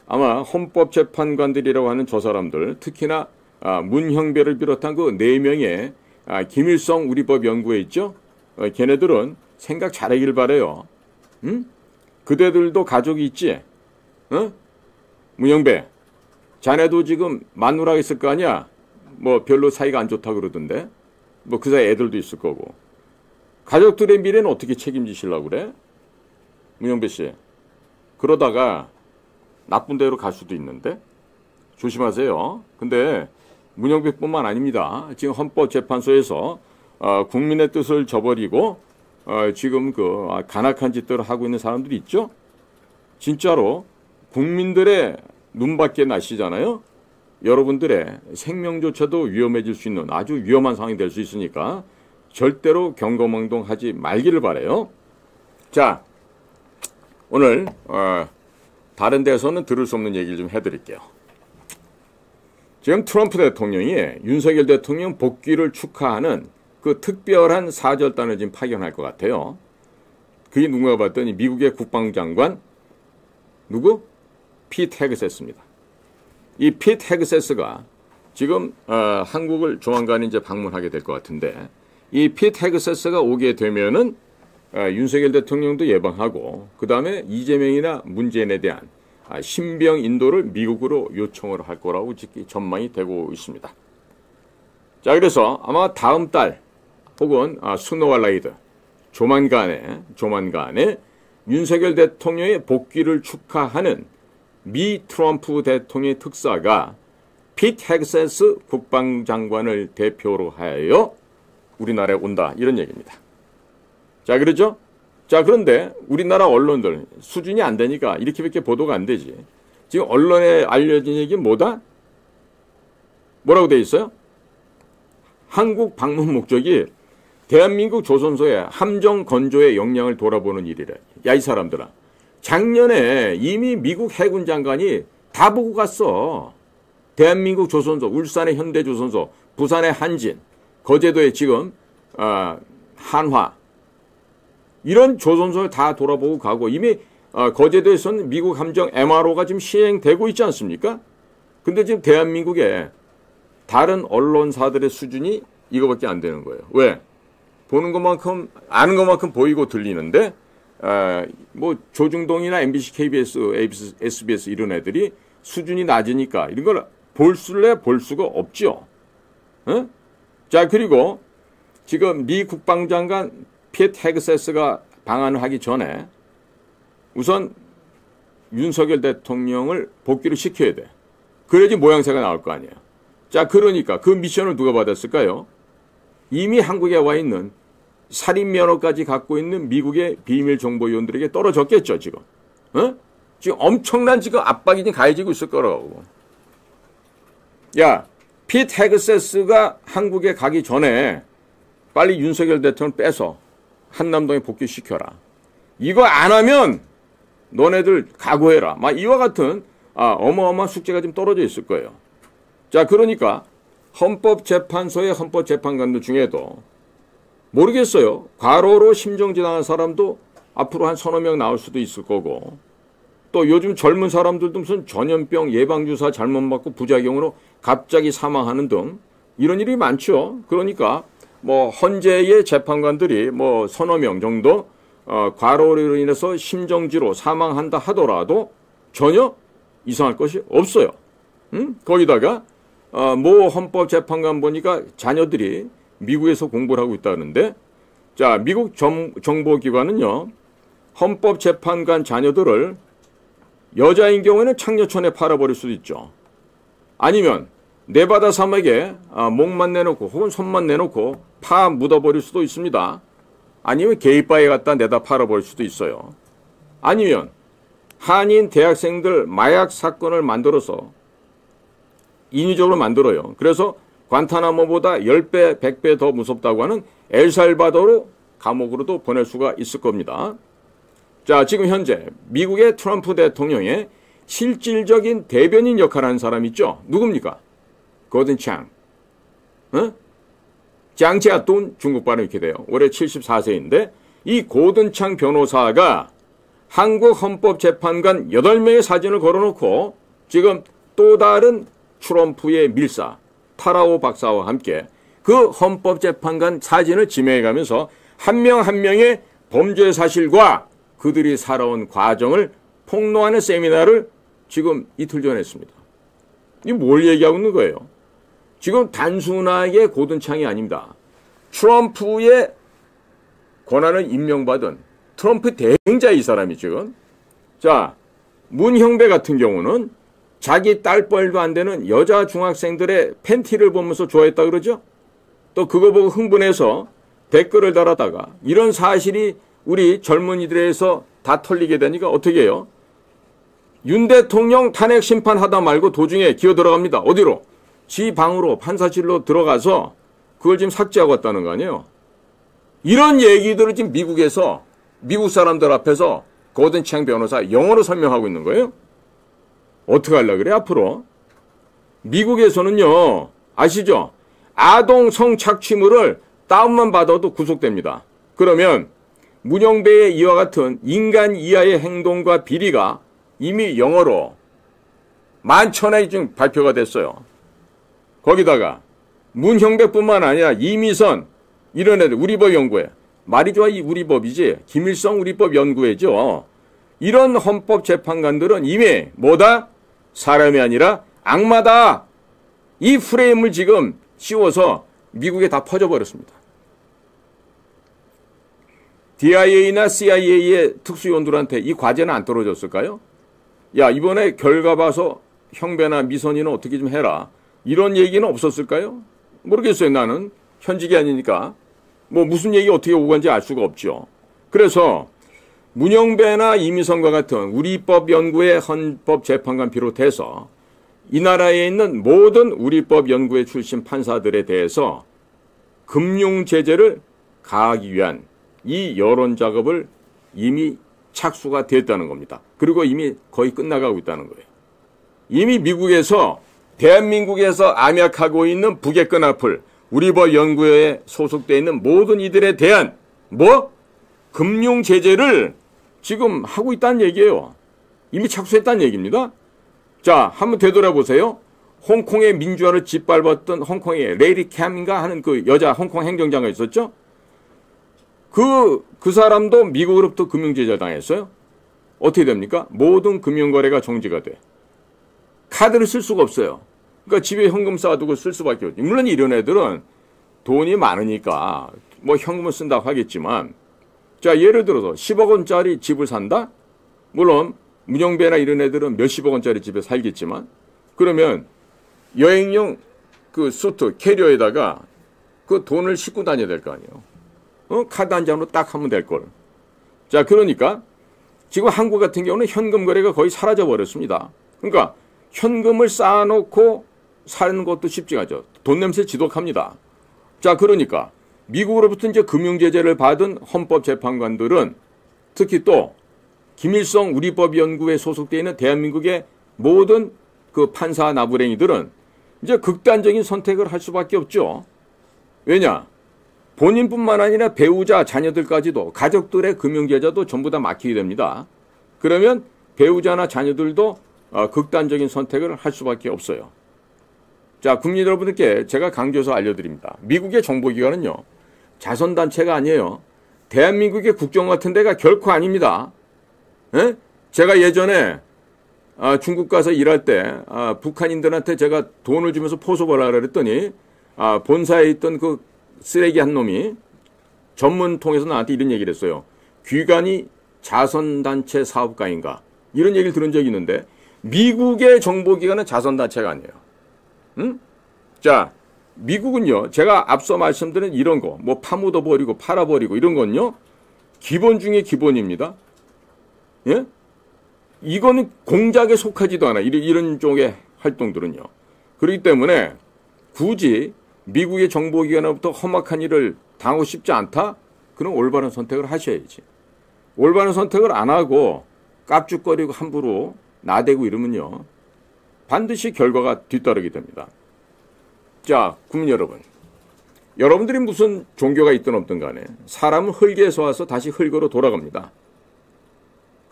아마 헌법재판관들이라고 하는 저 사람들, 특히나 문형배를 비롯한 그 4명의 김일성 우리법 연구회 있죠. 걔네들은 생각 잘하길 바래요. 응? 그대들도 가족이 있지. 문형배, 자네도 지금 마누라가 있을 거 아니야. 뭐 별로 사이가 안 좋다 그러던데. 뭐 그 사이 애들도 있을 거고. 가족들의 미래는 어떻게 책임지시려고 그래? 문형배 씨. 그러다가 나쁜 데로 갈 수도 있는데 조심하세요. 근데 문형배뿐만 아닙니다. 지금 헌법재판소에서 국민의 뜻을 저버리고 지금 그 간악한 짓들을 하고 있는 사람들이 있죠. 진짜로 국민들의 눈밖에 나시잖아요. 여러분들의 생명조차도 위험해질 수 있는 아주 위험한 상황이 될 수 있으니까 절대로 경거망동하지 말기를 바라요. 자, 오늘 다른 데서는 들을 수 없는 얘기를 좀 해드릴게요. 지금 트럼프 대통령이 윤석열 대통령 복귀를 축하하는 그 특별한 사절단을 지금 파견할 것 같아요. 그게 누군가 봤더니 미국의 국방장관 누구? 피트 헤그세스입니다. 이 피트 헤그세스가 지금 한국을 조만간 이제 방문하게 될 것 같은데 이 피트 헤그세스가 오게 되면은 윤석열 대통령도 예방하고 그 다음에 이재명이나 문재인에 대한 신병 인도를 미국으로 요청을 할 거라고 전망이 되고 있습니다. 자, 그래서 아마 다음 달 혹은 스노왈라이드 조만간에 윤석열 대통령의 복귀를 축하하는 미 트럼프 대통령의 특사가 피트 헤그세스 국방장관을 대표로 하여 우리나라에 온다 이런 얘기입니다. 자, 그렇죠? 자, 그런데 우리나라 언론들 수준이 안 되니까 이렇게밖에 보도가 안 되지. 지금 언론에 알려진 얘기 뭐다? 뭐라고 돼 있어요? 한국 방문 목적이 대한민국 조선소의 함정 건조의 역량을 돌아보는 일이래. 야, 이 사람들아. 작년에 이미 미국 해군 장관이 다 보고 갔어. 대한민국 조선소, 울산의 현대조선소, 부산의 한진, 거제도에 지금 한화, 이런 조선소를 다 돌아보고 가고, 이미 거제도에서는 미국 함정 MRO가 지금 시행되고 있지 않습니까? 근데 지금 대한민국에 다른 언론사들의 수준이 이거밖에 안 되는 거예요. 왜? 보는 것만큼, 아는 것만큼 보이고 들리는데, 뭐 조중동이나 MBC, KBS, SBS 이런 애들이 수준이 낮으니까 이런 걸 볼 수가 없죠. 어? 자, 그리고 지금 미 국방장관 피트 헤그세스가 방한을 하기 전에 우선 윤석열 대통령을 복귀를 시켜야 돼. 그래야지 모양새가 나올 거 아니에요. 자, 그러니까 그 미션을 누가 받았을까요? 이미 한국에 와 있는 살인 면허까지 갖고 있는 미국의 비밀 정보위원들에게 떨어졌겠죠, 지금. 어? 지금 엄청난 지금 압박이 지금 가해지고 있을 거라고. 야, 피트 헤그세스가 한국에 가기 전에 빨리 윤석열 대통령 빼서 한남동에 복귀시켜라. 이거 안 하면 너네들 각오해라. 막 이와 같은 어마어마한 숙제가 좀 떨어져 있을 거예요. 자, 그러니까 헌법재판소의 헌법재판관들 중에도 모르겠어요. 과로로 심정지당한 사람도 앞으로 한 서너 명 나올 수도 있을 거고, 또 요즘 젊은 사람들도 무슨 전염병 예방주사 잘못 맞고 부작용으로 갑자기 사망하는 등 이런 일이 많죠. 그러니까 뭐 헌재의 재판관들이 뭐 서너 명 정도 과로로 인해서 심정지로 사망한다 하더라도 전혀 이상할 것이 없어요. 거기다가 모 헌법재판관 보니까 자녀들이 미국에서 공부를 하고 있다는데, 자, 미국 정보기관은요, 헌법재판관 자녀들을 여자인 경우에는 창녀촌에 팔아버릴 수도 있죠. 아니면 네바다 사막에 목만 내놓고 혹은 손만 내놓고 파 묻어버릴 수도 있습니다. 아니면 게이바에 갖다 내다 팔아버릴 수도 있어요. 아니면 한인 대학생들 마약 사건을 만들어서 인위적으로 만들어요. 그래서 관타나모보다 10배, 100배 더 무섭다고 하는 엘살바도르 감옥으로도 보낼 수가 있을 겁니다. 자, 지금 현재 미국의 트럼프 대통령의 실질적인 대변인 역할을 하는 사람 있죠? 누굽니까? 고든 창. 짱지아돈 중국 발음 이렇게 돼요. 올해 74세인데 이 고든 창 변호사가 한국 헌법재판관 8명의 사진을 걸어놓고 지금 또 다른 트럼프의 밀사 타라오 박사와 함께 그 헌법재판관 사진을 지명해가면서 한 명 한 명의 범죄 사실과 그들이 살아온 과정을 폭로하는 세미나를 지금 이틀 전에 했습니다. 이게 뭘 얘기하고 있는 거예요? 지금 단순하게 고든창이 아닙니다. 트럼프의 권한을 임명받은 트럼프 대행자 이 사람이 지금. 자, 문형배 같은 경우는 자기 딸뻘도 안 되는 여자 중학생들의 팬티를 보면서 좋아했다 그러죠? 또 그거 보고 흥분해서 댓글을 달았다가 이런 사실이 우리 젊은이들에서 다 털리게 되니까 어떻게 해요? 윤 대통령 탄핵 심판하다 말고 도중에 기어 들어갑니다. 어디로? 지 방으로 판사실로 들어가서 그걸 지금 삭제하고 왔다는 거 아니에요? 이런 얘기들을 지금 미국에서 미국 사람들 앞에서 고든창 변호사 영어로 설명하고 있는 거예요? 어떻게 하려고 그래 앞으로? 미국에서는요, 아시죠? 아동 성착취물을 다운만 받아도 구속됩니다. 그러면 문영배의 이와 같은 인간 이하의 행동과 비리가 이미 영어로 11,000회 지금 발표가 됐어요. 거기다가 문형배뿐만 아니라 이미선 이런 애들 우리법 연구회, 말이 좋아 이 우리법이지 김일성 우리법 연구회죠. 이런 헌법재판관들은 이미 뭐다? 사람이 아니라 악마다. 이 프레임을 지금 씌워서 미국에 다 퍼져버렸습니다. DIA나 CIA의 특수요원들한테 이 과제는 안 떨어졌을까요? 야, 이번에 결과 봐서 형배나 미선이는 어떻게 좀 해라. 이런 얘기는 없었을까요? 모르겠어요. 나는 현직이 아니니까. 뭐 무슨 얘기 어떻게 오고 간지 알 수가 없죠. 그래서 문영배나 이미선과 같은 우리법 연구의 헌법재판관 비롯해서 이 나라에 있는 모든 우리법 연구회 출신 판사들에 대해서 금융 제재를 가하기 위한 이 여론 작업을 이미 착수가 됐다는 겁니다. 그리고 이미 거의 끝나가고 있다는 거예요. 이미 미국에서 대한민국에서 암약하고 있는 북의 끈앞을 우리법 연구회에 소속되어 있는 모든 이들에 대한 금융 제재를 지금 하고 있다는 얘기예요. 이미 착수했다는 얘기입니다. 자, 한번 되돌아보세요. 홍콩의 민주화를 짓밟았던 홍콩의 레이리 캠인가 하는 그 여자 홍콩 행정장관 있었죠? 그 사람도 미국으로부터 금융 제재를 당했어요. 어떻게 됩니까? 모든 금융거래가 정지가 돼. 카드를 쓸 수가 없어요. 그러니까 집에 현금 쌓아두고 쓸 수밖에 없죠. 물론 이런 애들은 돈이 많으니까 뭐 현금을 쓴다고 하겠지만, 자, 예를 들어서 10억 원짜리 집을 산다? 물론 문영배나 이런 애들은 몇십억 원짜리 집에 살겠지만, 그러면 여행용 그 수트 캐리어에다가 그 돈을 싣고 다녀야 될 거 아니에요. 카드 한 장으로 딱 하면 될 걸. 자, 그러니까 지금 한국 같은 경우는 현금 거래가 거의 사라져 버렸습니다. 그러니까 현금을 쌓아놓고 사는 것도 쉽지가 않죠. 돈 냄새 지독합니다. 자, 그러니까 미국으로부터 이제 금융 제재를 받은 헌법재판관들은 특히 또 김일성 우리법연구회에 소속되어 있는 대한민국의 모든 그 판사 나부랭이들은 이제 극단적인 선택을 할 수밖에 없죠. 왜냐? 본인뿐만 아니라 배우자, 자녀들까지도 가족들의 금융계좌도 전부 다 막히게 됩니다. 그러면 배우자나 자녀들도 극단적인 선택을 할 수밖에 없어요. 자, 국민 여러분들께 제가 강조해서 알려드립니다. 미국의 정보기관은요, 자선단체가 아니에요. 대한민국의 국정 같은 데가 결코 아닙니다. 에? 제가 예전에 중국 가서 일할 때 북한인들한테 제가 돈을 주면서 포소 벌라 그랬더니 본사에 있던 그 쓰레기 한 놈이 전문 통해서 나한테 이런 얘기를 했어요. 귀관이 자선단체 사업가인가? 이런 얘기를 들은 적이 있는데 미국의 정보기관은 자선단체가 아니에요. 응? 자, 미국은요, 제가 앞서 말씀드린 이런 거, 뭐 파묻어 버리고 팔아버리고 이런 건요, 기본 중에 기본입니다. 예? 이거는 공작에 속하지도 않아. 이런 쪽의 활동들은요. 그렇기 때문에 굳이 미국의 정보기관으로부터 험악한 일을 당하고 싶지 않다? 그럼 올바른 선택을 하셔야지. 올바른 선택을 안 하고 깝죽거리고 함부로 나대고 이러면요, 반드시 결과가 뒤따르게 됩니다. 자, 국민 여러분. 여러분들이 무슨 종교가 있든 없든 간에 사람은 흙에서 와서 다시 흙으로 돌아갑니다.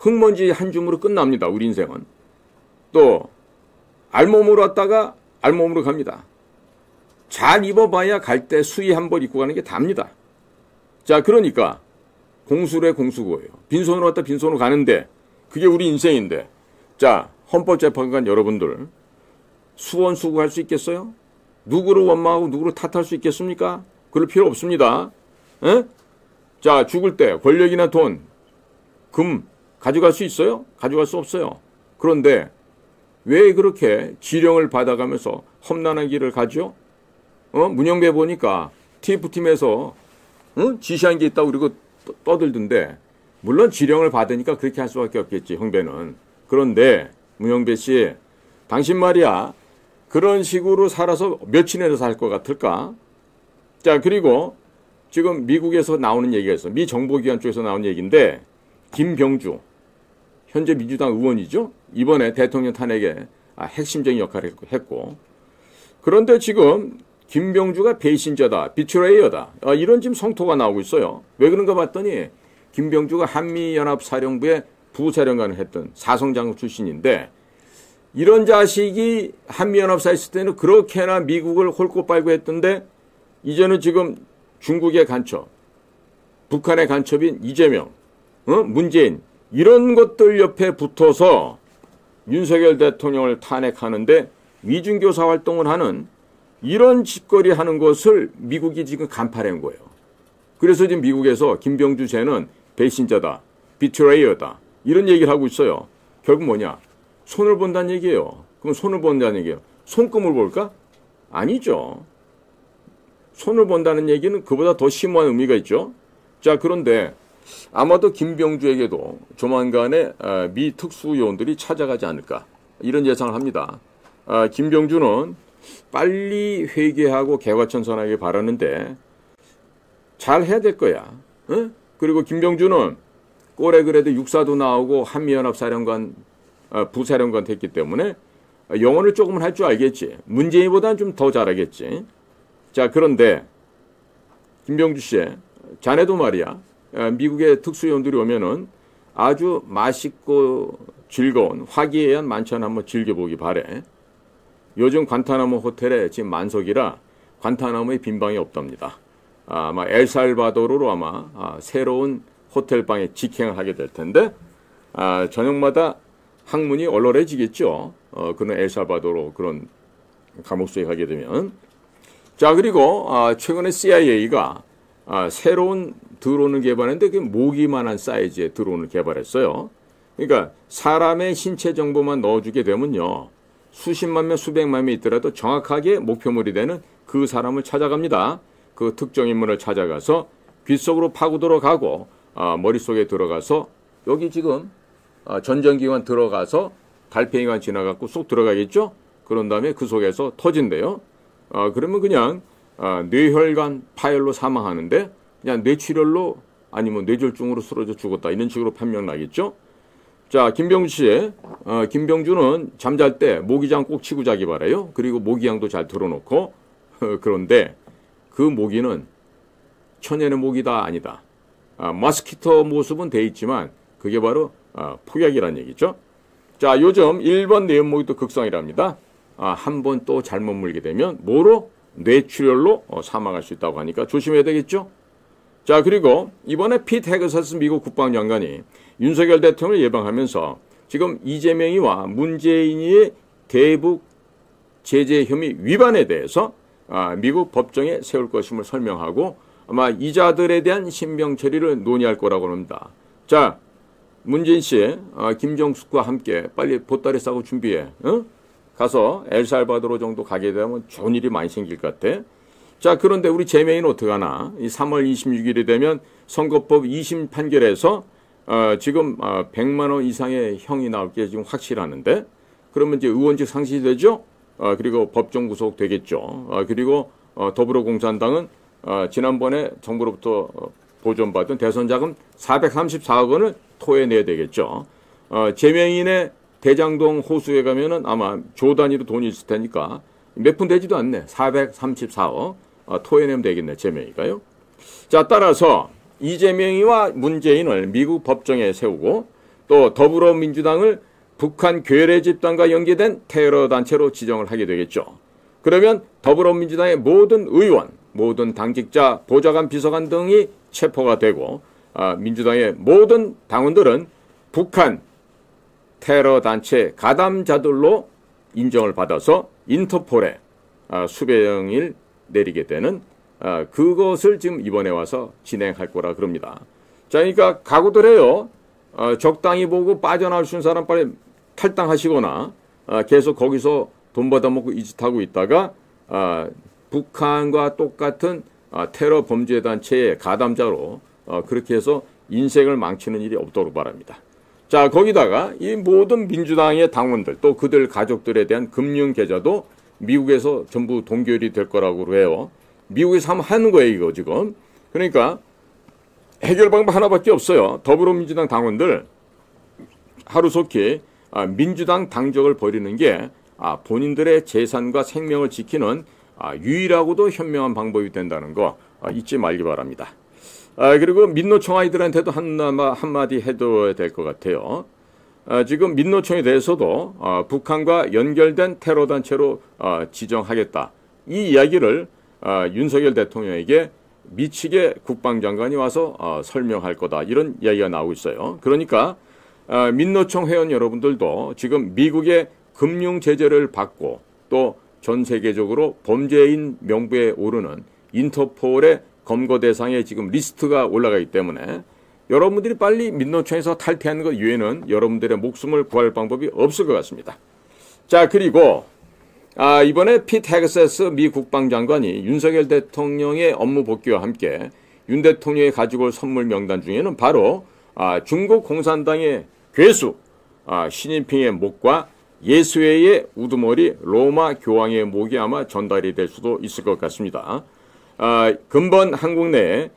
흙먼지 한 줌으로 끝납니다. 우리 인생은. 또 알몸으로 왔다가 알몸으로 갑니다. 잘 입어봐야 갈 때 수의 한 벌 입고 가는 게 답니다. 자, 그러니까 공수래 공수고예요. 빈손으로 왔다 빈손으로 가는데 그게 우리 인생인데, 자, 헌법재판관 여러분들 수원수고할 수 있겠어요? 누구를 원망하고 누구를 탓할 수 있겠습니까? 그럴 필요 없습니다. 에? 자, 죽을 때 권력이나 돈, 금 가져갈 수 있어요? 가져갈 수 없어요. 그런데 왜 그렇게 지령을 받아가면서 험난한 길을 가죠? 문영배 보니까 TF팀에서 지시한 게 있다고 그리고 떠들던데, 물론 지령을 받으니까 그렇게 할 수밖에 없겠지, 형배는. 그런데 문영배 씨, 당신 말이야, 그런 식으로 살아서 며칠이나 살 것 같을까? 자, 그리고 지금 미국에서 나오는 얘기가 있어. 미 정보기관 쪽에서 나온 얘기인데, 김병주, 현재 민주당 의원이죠? 이번에 대통령 탄핵에 핵심적인 역할을 했고, 그런데 지금 김병주가 배신자다, 비트레이어다, 이런 지금 성토가 나오고 있어요. 왜 그런가 봤더니 김병주가 한미연합사령부의 부사령관을 했던 사성장군 출신인데, 이런 자식이 한미연합사에 있을 때는 그렇게나 미국을 홀고 빨고 했던데, 이제는 지금 중국의 간첩, 북한의 간첩인 이재명, 문재인, 이런 것들 옆에 붙어서 윤석열 대통령을 탄핵하는데 위중교사 활동을 하는 이런 짓거리 하는 것을 미국이 지금 간파한 거예요. 그래서 지금 미국에서 김병주 쟤는 배신자다, 비트레이어다, 이런 얘기를 하고 있어요. 결국 뭐냐? 손을 본다는 얘기예요. 그럼 손을 본다는 얘기예요. 손금을 볼까? 아니죠. 손을 본다는 얘기는 그보다 더 심오한 의미가 있죠. 자, 그런데 아마도 김병주에게도 조만간에 미 특수요원들이 찾아가지 않을까, 이런 예상을 합니다. 김병주는 빨리 회개하고 개과천선하길 바라는데, 잘 해야 될 거야. 어? 그리고 김병준은 꼴에 그래도 육사도 나오고 한미연합사령관, 부사령관 됐기 때문에 영어를 조금은 할 줄 알겠지. 문재인보다는 좀 더 잘하겠지. 자, 그런데 김병주 씨, 자네도 말이야. 미국의 특수요원들이 오면은 아주 맛있고 즐거운 화기애애한 만찬 한번 즐겨보기 바래. 요즘 관타나모 호텔에 지금 만석이라 관타나모에 빈 방이 없답니다. 아마 엘살바도르로 아마 새로운 호텔방에 직행을 하게 될 텐데 저녁마다 항문이 얼얼해지겠죠. 그런 엘살바도르 그런 감옥소에 가게 되면. 자, 그리고 최근에 CIA가 새로운 드론을 개발했는데 그 모기만한 사이즈의 드론을 개발했어요. 그러니까 사람의 신체 정보만 넣어주게 되면요. 수십만 명, 수백만 명 있더라도 정확하게 목표물이 되는 그 사람을 찾아갑니다. 그 특정 인물을 찾아가서 귀 속으로 파고 들어가고 머릿속에 들어가서 여기 지금 전정기관 들어가서 달팽이관 지나갖고 쏙 들어가겠죠? 그런 다음에 그 속에서 터진대요. 그러면 그냥 뇌혈관 파열로 사망하는데 그냥 뇌출혈로 아니면 뇌졸중으로 쓰러져 죽었다. 이런 식으로 판명 나겠죠? 자, 김병주 씨, 김병주는 잠잘 때 모기장 꼭 치고 자기 바라요. 그리고 모기향도 잘 틀어놓고 그런데 그 모기는 천연의 모기다 아니다. 머스키토 모습은 돼 있지만 그게 바로 폭약이라는 얘기죠. 자, 요즘 일본 내연모기도 극성이랍니다. 한 번 또 잘못 물게 되면 뭐로? 뇌출혈로 사망할 수 있다고 하니까 조심해야 되겠죠. 자, 그리고 이번에 피트 헤그세스 미국 국방장관이 윤석열 대통령을 예방하면서 지금 이재명이와 문재인의 대북 제재 혐의 위반에 대해서 미국 법정에 세울 것임을 설명하고 아마 이자들에 대한 신병 처리를 논의할 거라고 합니다. 자, 문재인 씨, 김정숙과 함께 빨리 보따리 싸고 준비해. 어? 가서 엘살바도르 정도 가게 되면 좋은 일이 많이 생길 것 같아. 자, 그런데 우리 재명이는 어떡하나? 이 3월 26일이 되면 선거법 2심 판결에서 지금 100만 원 이상의 형이 나올 게 지금 확실하는데 그러면 이제 의원직 상실이 되죠? 그리고 법정 구속 되겠죠. 그리고 더불어공산당은 지난번에 정부로부터 보존받은 대선자금 434억 원을 토해내야 되겠죠. 재명인의 대장동 호수에 가면은 아마 조 단위로 돈이 있을 테니까 몇 푼 되지도 않네. 434억 토해내면 되겠네. 재명이가요. 자, 따라서 이재명이와 문재인을 미국 법정에 세우고 또 더불어민주당을 북한 괴뢰 집단과 연계된 테러 단체로 지정을 하게 되겠죠. 그러면 더불어민주당의 모든 의원, 모든 당직자, 보좌관, 비서관 등이 체포가 되고 민주당의 모든 당원들은 북한 테러 단체 가담자들로 인정을 받아서 인터폴에 수배령을 내리게 되는 그것을 지금 이번에 와서 진행할 거라 그럽니다. 자, 그러니까 각오들 해요. 적당히 보고 빠져나올 수 있는 사람 빨리 탈당하시거나 계속 거기서 돈 받아먹고 이 짓 하고 있다가 북한과 똑같은 테러 범죄 단체의 가담자로 그렇게 해서 인생을 망치는 일이 없도록 바랍니다. 자, 거기다가 이 모든 민주당의 당원들 또 그들 가족들에 대한 금융 계좌도 미국에서 전부 동결이 될 거라고 해요. 미국에서 한번 하는 거예요, 이거 지금. 그러니까 해결 방법 하나밖에 없어요. 더불어민주당 당원들 하루속히 민주당 당적을 버리는 게 본인들의 재산과 생명을 지키는 유일하고도 현명한 방법이 된다는 거 잊지 말기 바랍니다. 그리고 민노총 아이들한테도 한마디 해둬야 될 것 같아요. 지금 민노총에 대해서도 북한과 연결된 테러 단체로 지정하겠다. 이 이야기를 윤석열 대통령에게 미치게 국방장관이 와서 설명할 거다. 이런 이야기가 나오고 있어요. 그러니까 민노총 회원 여러분들도 지금 미국의 금융 제재를 받고 또 전 세계적으로 범죄인 명부에 오르는 인터폴의 검거 대상에 지금 리스트가 올라가기 때문에 여러분들이 빨리 민노총에서 탈퇴하는 것 이외에는 여러분들의 목숨을 구할 방법이 없을 것 같습니다. 자, 그리고 이번에 피트 헤그세스 미 국방장관이 윤석열 대통령의 업무 복귀와 함께 윤 대통령이 가지고 올 선물 명단 중에는 바로 중국 공산당의 괴수 시진핑의 목과 예수회의 우두머리 로마 교황의 목이 아마 전달이 될 수도 있을 것 같습니다. 근본 한국 내에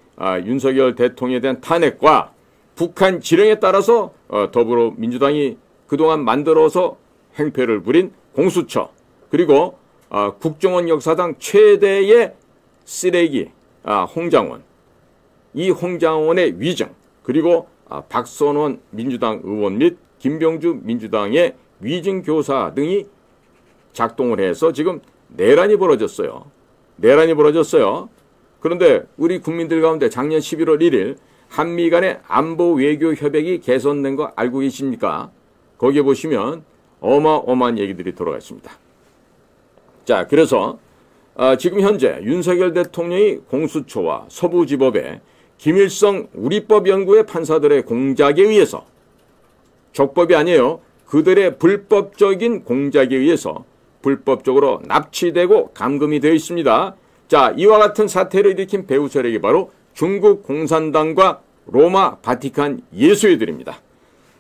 윤석열 대통령에 대한 탄핵과 북한 지령에 따라서 더불어민주당이 그동안 만들어서 행패를 부린 공수처, 그리고 국정원 역사상 최대의 쓰레기 홍장원, 이 홍장원의 위증, 그리고 박선원 민주당 의원 및 김병주 민주당의 위증교사 등이 작동을 해서 지금 내란이 벌어졌어요. 그런데 우리 국민들 가운데 작년 11월 1일 한미 간의 안보 외교 협약이 개선된 거 알고 계십니까? 거기에 보시면 어마어마한 얘기들이 들어가 있습니다. 자, 그래서 지금 현재 윤석열 대통령이 공수처와 서부지법에 김일성 우리법연구회 판사들의 공작에 의해서, 적법이 아니에요, 그들의 불법적인 공작에 의해서 불법적으로 납치되고 감금이 되어 있습니다. 자, 이와 같은 사태를 일으킨 배후 세력이 바로 중국 공산당과 로마 바티칸 예수회들입니다.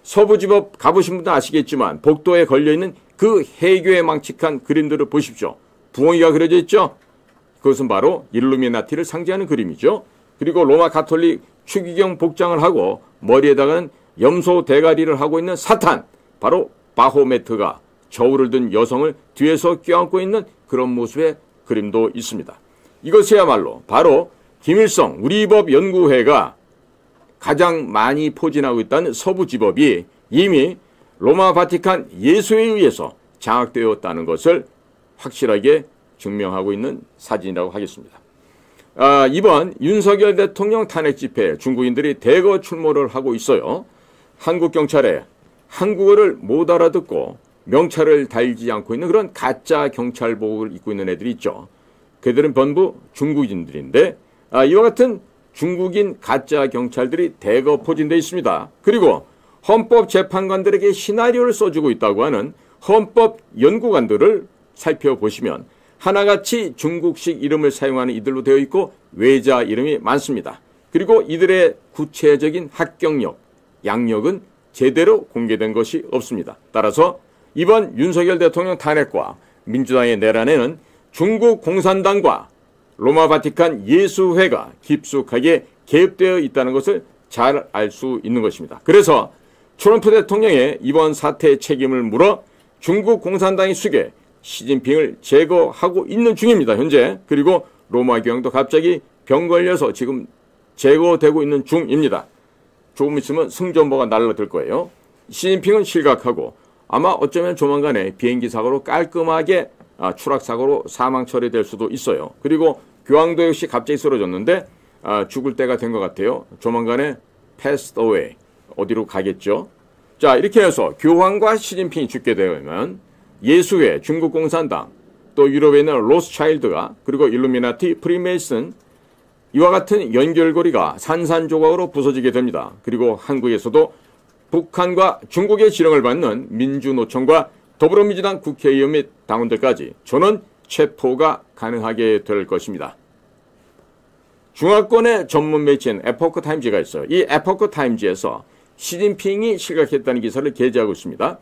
서부지법 가보신 분도 아시겠지만 복도에 걸려있는 그 해교에 망측한 그림들을 보십시오. 부엉이가 그려져 있죠? 그것은 바로 일루미나티를 상징하는 그림이죠. 그리고 로마 가톨릭 추기경 복장을 하고 머리에다가는 염소 대가리를 하고 있는 사탄, 바로 바호메트가 저울을 든 여성을 뒤에서 껴안고 있는 그런 모습의 그림도 있습니다. 이것이야말로 바로 김일성 우리법연구회가 가장 많이 포진하고 있다는 서부지법이 이미 로마 바티칸 예수에 의해서 장악되었다는 것을 확실하게 증명하고 있는 사진이라고 하겠습니다. 이번 윤석열 대통령 탄핵 집회에 중국인들이 대거 출몰을 하고 있어요. 한국 경찰에 한국어를 못 알아듣고 명찰을 달지 않고 있는 그런 가짜 경찰복을 입고 있는 애들이 있죠. 그들은 전부 중국인들인데 이와 같은 중국인 가짜 경찰들이 대거 포진되어 있습니다. 그리고 헌법재판관들에게 시나리오를 써주고 있다고 하는 헌법연구관들을 살펴보시면 하나같이 중국식 이름을 사용하는 이들로 되어 있고 외자 이름이 많습니다. 그리고 이들의 구체적인 학경력, 양력은 제대로 공개된 것이 없습니다. 따라서 이번 윤석열 대통령 탄핵과 민주당의 내란에는 중국 공산당과 로마 바티칸 예수회가 깊숙하게 개입되어 있다는 것을 잘 알 수 있는 것입니다. 그래서 트럼프 대통령의 이번 사태의 책임을 물어 중국 공산당의 수계 시진핑을 제거하고 있는 중입니다. 현재. 그리고 로마 교황도 갑자기 병 걸려서 지금 제거되고 있는 중입니다. 조금 있으면 승전보가 날라들 거예요. 시진핑은 실각하고 아마 어쩌면 조만간에 비행기 사고로 깔끔하게 추락사고로 사망 처리될 수도 있어요. 그리고 교황도 역시 갑자기 쓰러졌는데 죽을 때가 된 것 같아요. 조만간에 passed away, 어디로 가겠죠. 자, 이렇게 해서 교황과 시진핑이 죽게 되면 예수회, 중국 공산당, 또 유럽에 있는 로스차일드가, 그리고 일루미나티, 프리메이슨, 이와 같은 연결고리가 산산조각으로 부서지게 됩니다. 그리고 한국에서도 북한과 중국의 지령을 받는 민주노총과 더불어민주당 국회의원 및 당원들까지 전원 체포가 가능하게 될 것입니다. 중화권의 전문 매체인 에포크 타임즈가 있어요. 이 에포크 타임즈에서 시진핑이 실각했다는 기사를 게재하고 있습니다.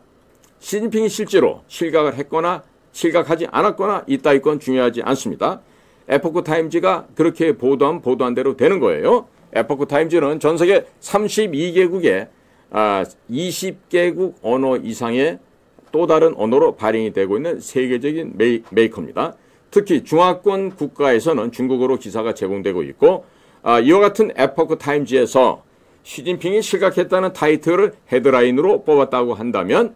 시진핑이 실제로 실각을 했거나 실각하지 않았거나 이따위 건 중요하지 않습니다. 에포크 타임즈가 그렇게 보도한 대로 되는 거예요. 에포크 타임즈는 전 세계 32개국의 20개국 언어 이상의 또 다른 언어로 발행이 되고 있는 세계적인 메이커입니다. 특히 중화권 국가에서는 중국어로 기사가 제공되고 있고 이와 같은 에포크 타임즈에서 시진핑이 실각했다는 타이틀을 헤드라인으로 뽑았다고 한다면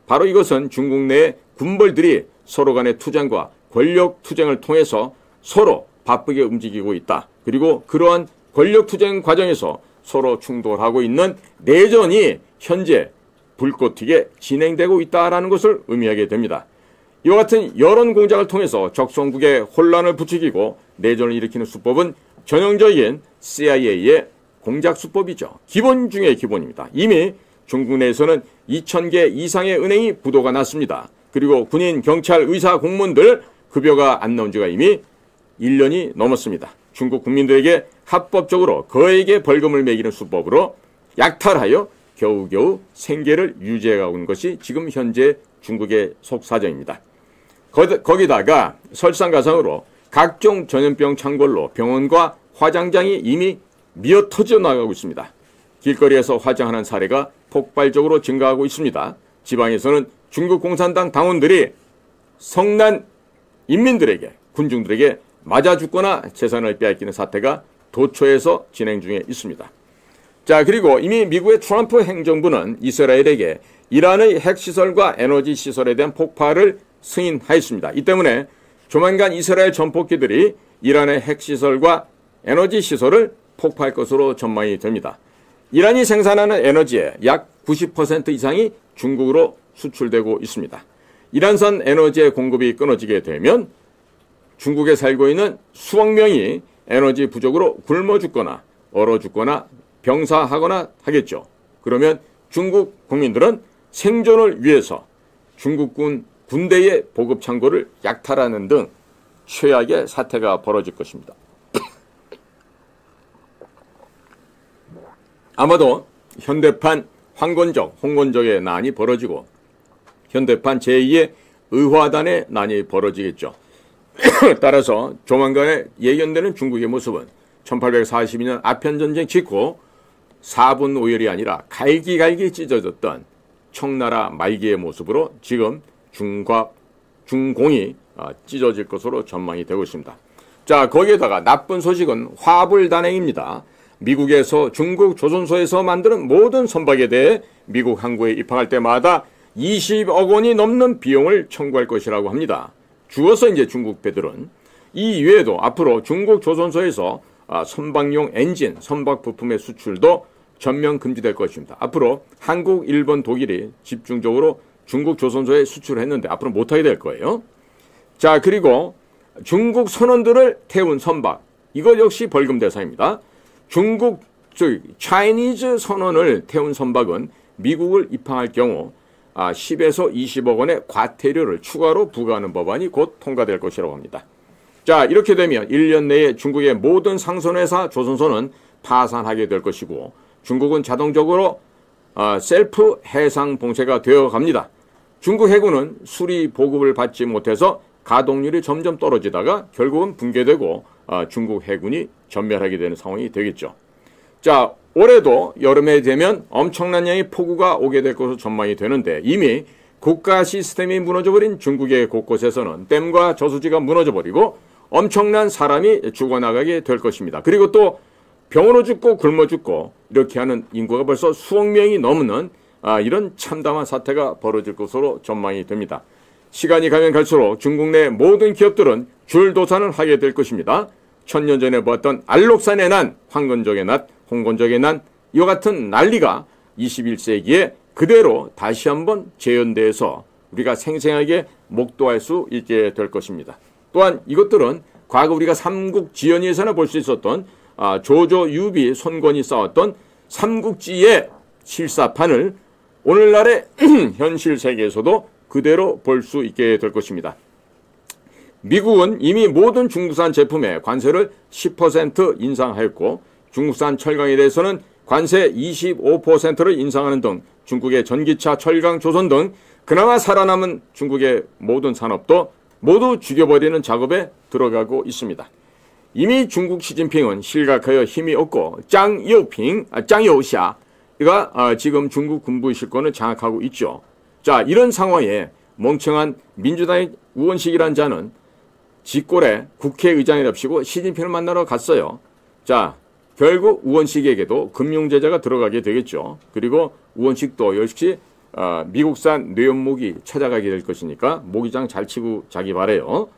바로 이것은 중국 내 군벌들이 서로 간의 투쟁과 권력 투쟁을 통해서 서로 바쁘게 움직이고 있다. 그리고 그러한 권력 투쟁 과정에서 서로 충돌하고 있는 내전이 현재 불꽃 튀게 진행되고 있다는 것을 의미하게 됩니다. 이와 같은 여론 공작을 통해서 적성국에 혼란을 부추기고 내전을 일으키는 수법은 전형적인 CIA의 공작 수법이죠. 기본 중의 기본입니다. 이미 중국 내에서는 2,000개 이상의 은행이 부도가 났습니다. 그리고 군인, 경찰, 의사, 공무원들 급여가 안 나온 지가 이미 1년이 넘었습니다. 중국 국민들에게 합법적으로 거액의 벌금을 매기는 수법으로 약탈하여 겨우겨우 생계를 유지해가고 있는 것이 지금 현재 중국의 속사정입니다. 거기다가 설상가상으로 각종 전염병 창궐로 병원과 화장장이 이미 미어 터져 나가고 있습니다. 길거리에서 화장하는 사례가 폭발적으로 증가하고 있습니다. 지방에서는 중국 공산당 당원들이 성난 인민들에게, 군중들에게 맞아 죽거나 재산을 빼앗기는 사태가 도처에서 진행 중에 있습니다. 자, 그리고 이미 미국의 트럼프 행정부는 이스라엘에게 이란의 핵시설과 에너지 시설에 대한 폭파를 승인하였습니다. 이 때문에 조만간 이스라엘 전폭기들이 이란의 핵시설과 에너지 시설을 폭파할 것으로 전망이 됩니다. 이란이 생산하는 에너지의 약 90% 이상이 중국으로 수출되고 있습니다. 이란산 에너지의 공급이 끊어지게 되면 중국에 살고 있는 수억 명이 에너지 부족으로 굶어 죽거나 얼어 죽거나 병사하거나 하겠죠. 그러면 중국 국민들은 생존을 위해서 중국군 군대의 보급 창고를 약탈하는 등 최악의 사태가 벌어질 것입니다. 아마도 현대판 황건적, 홍건적의 난이 벌어지고 현대판 제2의 의화단의 난이 벌어지겠죠. 따라서 조만간에 예견되는 중국의 모습은 1842년 아편전쟁 직후 4분 오열이 아니라 갈기갈기 찢어졌던 청나라 말기의 모습으로 지금 중공이 찢어질 것으로 전망이 되고 있습니다. 자, 거기에다가 나쁜 소식은 화불단행입니다. 미국에서 중국 조선소에서 만드는 모든 선박에 대해 미국 항구에 입항할 때마다 20억 원이 넘는 비용을 청구할 것이라고 합니다. 주어서 이제 중국 배들은 이 이외에도 앞으로 중국 조선소에서 선박용 엔진, 선박 부품의 수출도 전면 금지될 것입니다. 앞으로 한국, 일본, 독일이 집중적으로 중국 조선소에 수출했는데 앞으로 못하게 될 거예요. 자, 그리고 중국 선원들을 태운 선박, 이것 역시 벌금 대상입니다. 중국 차이니즈 선원을 태운 선박은 미국을 입항할 경우 10에서 20억 원의 과태료를 추가로 부과하는 법안이 곧 통과될 것이라고 합니다. 자, 이렇게 되면 1년 내에 중국의 모든 상선회사 조선소는 파산하게 될 것이고 중국은 자동적으로 셀프 해상 봉쇄가 되어 갑니다. 중국 해군은 수리 보급을 받지 못해서 가동률이 점점 떨어지다가 결국은 붕괴되고 중국 해군이 전멸하게 되는 상황이 되겠죠. 자, 올해도 여름에 되면 엄청난 양의 폭우가 오게 될 것으로 전망이 되는데 이미 국가 시스템이 무너져버린 중국의 곳곳에서는 댐과 저수지가 무너져버리고 엄청난 사람이 죽어나가게 될 것입니다. 그리고 또 병으로 죽고 굶어 죽고 이렇게 하는 인구가 벌써 수억 명이 넘는 이런 참담한 사태가 벌어질 것으로 전망이 됩니다. 시간이 가면 갈수록 중국 내 모든 기업들은 줄도산을 하게 될 것입니다. 1000년 전에 보았던 알록산의 난, 황건적의 난, 홍건적의 난, 이와 같은 난리가 21세기에 그대로 다시 한번 재현돼서 우리가 생생하게 목도할 수 있게 될 것입니다. 또한 이것들은 과거 우리가 삼국지연의에서나 볼 수 있었던 조조, 유비, 손권이 싸웠던 삼국지의 실사판을 오늘날의 현실 세계에서도 그대로 볼 수 있게 될 것입니다. 미국은 이미 모든 중국산 제품에 관세를 10% 인상하였고 중국산 철강에 대해서는 관세 25%를 인상하는 등 중국의 전기차, 철강, 조선 등 그나마 살아남은 중국의 모든 산업도 모두 죽여버리는 작업에 들어가고 있습니다. 이미 중국 시진핑은 실각하여 힘이 없고 짱여우샤가 지금 중국 군부의 실권을 장악하고 있죠. 자, 이런 상황에 멍청한 민주당의 우원식이란 자는 직골에 국회의장을 납치고 시진핑을 만나러 갔어요. 자, 결국 우원식에게도 금융제재가 들어가게 되겠죠. 그리고 우원식도 역시 미국산 뇌염목이 찾아가게 될 것이니까 모기장 잘 치고 자기 바래요.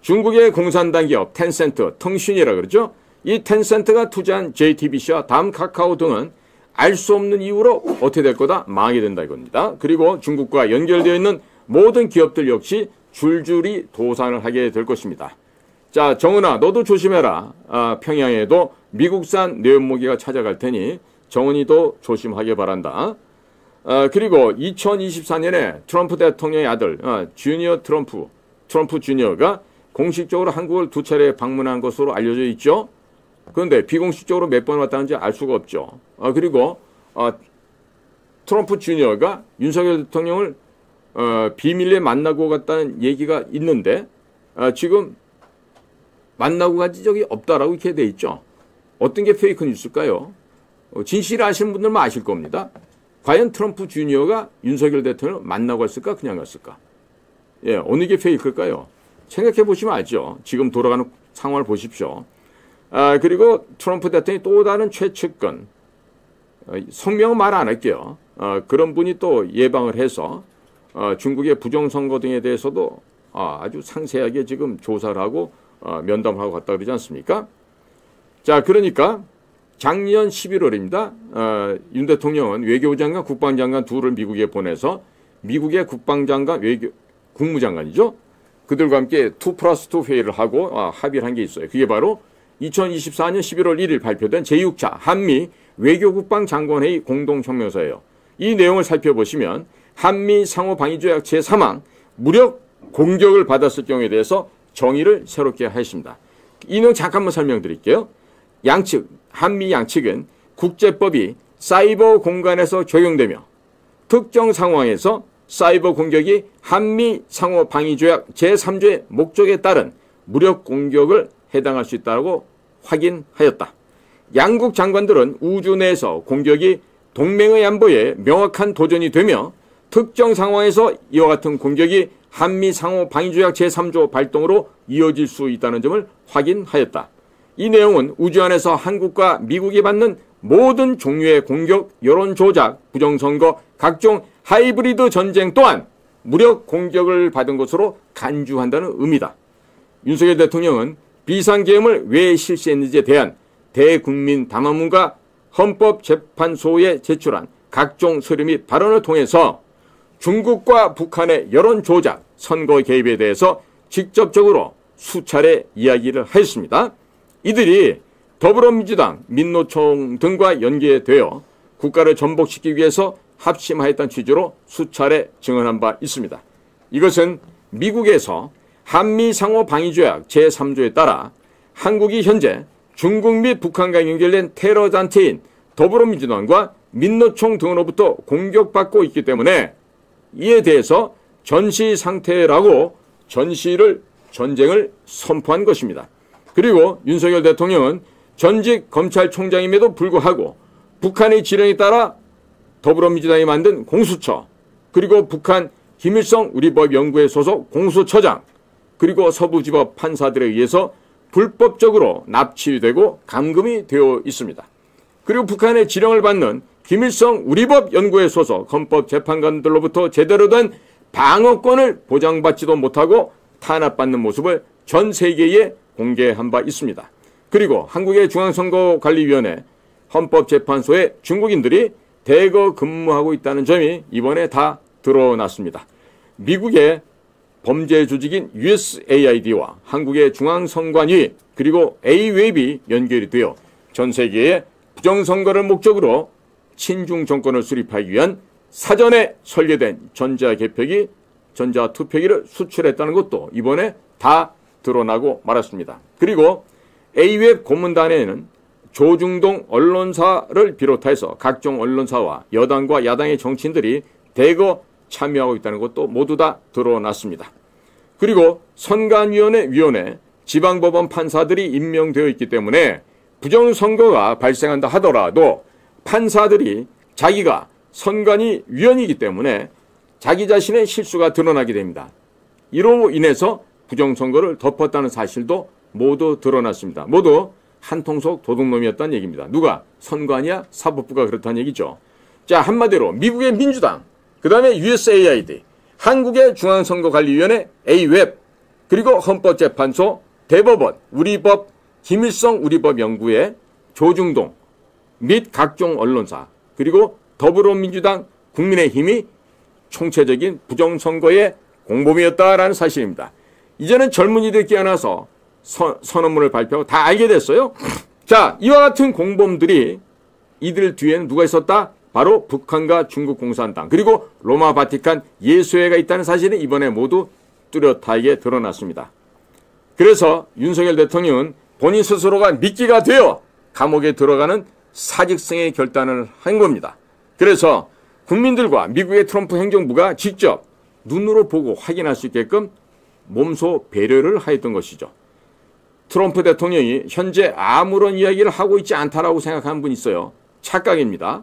중국의 공산당 기업 텐센트,腾讯이라 그러죠. 이 텐센트가 투자한 JTBC와 다음 카카오 등은 알 수 없는 이유로 어떻게 될 거다? 망하게 된다 이겁니다. 그리고 중국과 연결되어 있는 모든 기업들 역시 줄줄이 도산을 하게 될 것입니다. 자, 정은아, 너도 조심해라. 평양에도 미국산 뇌염모기가 찾아갈 테니 정은이도 조심하게 바란다. 그리고 2024년에 트럼프 대통령의 아들 주니어 트럼프 주니어가 공식적으로 한국을 2차례 방문한 것으로 알려져 있죠. 그런데 비공식적으로 몇 번 왔다는지 알 수가 없죠. 그리고 트럼프 주니어가 윤석열 대통령을 비밀리에 만나고 갔다는 얘기가 있는데 지금 만나고 간 적이 없다라고 이렇게 돼 있죠. 어떤 게 페이크 뉴스일까요? 진실을 아시는 분들만 아실 겁니다. 과연 트럼프 주니어가 윤석열 대통령을 만나고 갔을까? 그냥 갔을까? 예, 어느 게 페이크일까요? 생각해 보시면 알죠. 지금 돌아가는 상황을 보십시오. 그리고 트럼프 대통령이 또 다른 최측근, 성명은 말 안 할게요. 그런 분이 또 예방을 해서 중국의 부정선거 등에 대해서도 아주 상세하게 지금 조사를 하고 면담을 하고 갔다 그러지 않습니까? 자, 그러니까 작년 11월입니다. 윤 대통령은 외교장관, 국방장관 둘을 미국에 보내서 미국의 국방장관, 국무장관이죠. 그들과 함께 2+2 회의를 하고 합의를 한 게 있어요. 그게 바로 2024년 11월 1일 발표된 제6차 한미 외교국방장관회의 공동성명서예요. 이 내용을 살펴보시면 한미 상호방위조약 제3항 무력 공격을 받았을 경우에 대해서 정의를 새롭게 하였습니다. 이 내용 잠깐만 설명드릴게요. 양측, 한미 양측은 국제법이 사이버 공간에서 적용되며 특정 상황에서 사이버 공격이 한미 상호방위조약 제3조의 목적에 따른 무력 공격을 해당할 수 있다고 확인하였다. 양국 장관들은 우주 내에서 공격이 동맹의 안보에 명확한 도전이 되며 특정 상황에서 이와 같은 공격이 한미 상호방위조약 제3조 발동으로 이어질 수 있다는 점을 확인하였다. 이 내용은 우주 안에서 한국과 미국이 받는 모든 종류의 공격, 여론 조작, 부정선거, 각종 하이브리드 전쟁 또한 무력 공격을 받은 것으로 간주한다는 의미다. 윤석열 대통령은 비상계엄을 왜 실시했는지에 대한 대국민 담화문과 헌법재판소에 제출한 각종 서류 및 발언을 통해서 중국과 북한의 여론 조작, 선거 개입에 대해서 직접적으로 수차례 이야기를 하였습니다. 이들이 더불어민주당, 민노총 등과 연계되어 국가를 전복시키기 위해서 합심하였다는 취지로 수차례 증언한 바 있습니다. 이것은 미국에서 한미 상호방위조약 제3조에 따라 한국이 현재 중국 및 북한과 연결된 테러 단체인 더불어민주당과 민노총 등으로부터 공격받고 있기 때문에 이에 대해서 전시 상태라고 전쟁을 선포한 것입니다. 그리고 윤석열 대통령은 전직 검찰총장임에도 불구하고 북한의 지령에 따라 더불어민주당이 만든 공수처, 그리고 북한 김일성 우리법연구회 소속 공수처장, 그리고 서부지법 판사들에 의해서 불법적으로 납치되고 감금이 되어 있습니다. 그리고 북한의 지령을 받는 김일성 우리법연구회 소속 헌법재판관들로부터 제대로 된 방어권을 보장받지도 못하고 탄압받는 모습을 전 세계에 공개한 바 있습니다. 그리고 한국의 중앙선거관리위원회 헌법재판소에 중국인들이 대거 근무하고 있다는 점이 이번에 다 드러났습니다. 미국의 범죄 조직인 USAID와 한국의 중앙선관위 그리고 A웹이 연결이 되어 전 세계에 부정선거를 목적으로 친중 정권을 수립하기 위한 사전에 설계된 전자투표기를 수출했다는 것도 이번에 다 드러나고 말았습니다. 그리고 A웹 고문단에는 조중동 언론사를 비롯해서 각종 언론사와 여당과 야당의 정치인들이 대거 참여하고 있다는 것도 모두 다 드러났습니다. 그리고 선관위원회 지방법원 판사들이 임명되어 있기 때문에 부정선거가 발생한다 하더라도 판사들이 자기가 선관위 위원이기 때문에 자기 자신의 실수가 드러나게 됩니다. 이로 인해서 부정선거를 덮었다는 사실도 모두 드러났습니다. 모두 한통속 도둑놈이었다는 얘기입니다. 누가? 선관위야? 사법부가 그렇다는 얘기죠. 자, 한마디로 미국의 민주당, 그 다음에 USAID, 한국의 중앙선거관리위원회 A웹, 그리고 헌법재판소, 대법원, 우리법, 김일성 우리법연구회, 조중동 및 각종 언론사, 그리고 더불어민주당, 국민의힘이 총체적인 부정선거의 공범이었다라는 사실입니다. 이제는 젊은이들 깨어나서 선언문을 발표하고 다 알게 됐어요. 자, 이와 같은 공범들이 이들 뒤에는 누가 있었다? 바로 북한과 중국 공산당 그리고 로마 바티칸 예수회가 있다는 사실이 이번에 모두 뚜렷하게 드러났습니다. 그래서 윤석열 대통령은 본인 스스로가 미끼가 되어 감옥에 들어가는 사직성의 결단을 한 겁니다. 그래서 국민들과 미국의 트럼프 행정부가 직접 눈으로 보고 확인할 수 있게끔 몸소 배려를 하였던 것이죠. 트럼프 대통령이 현재 아무런 이야기를 하고 있지 않다라고 생각하는 분이 있어요. 착각입니다.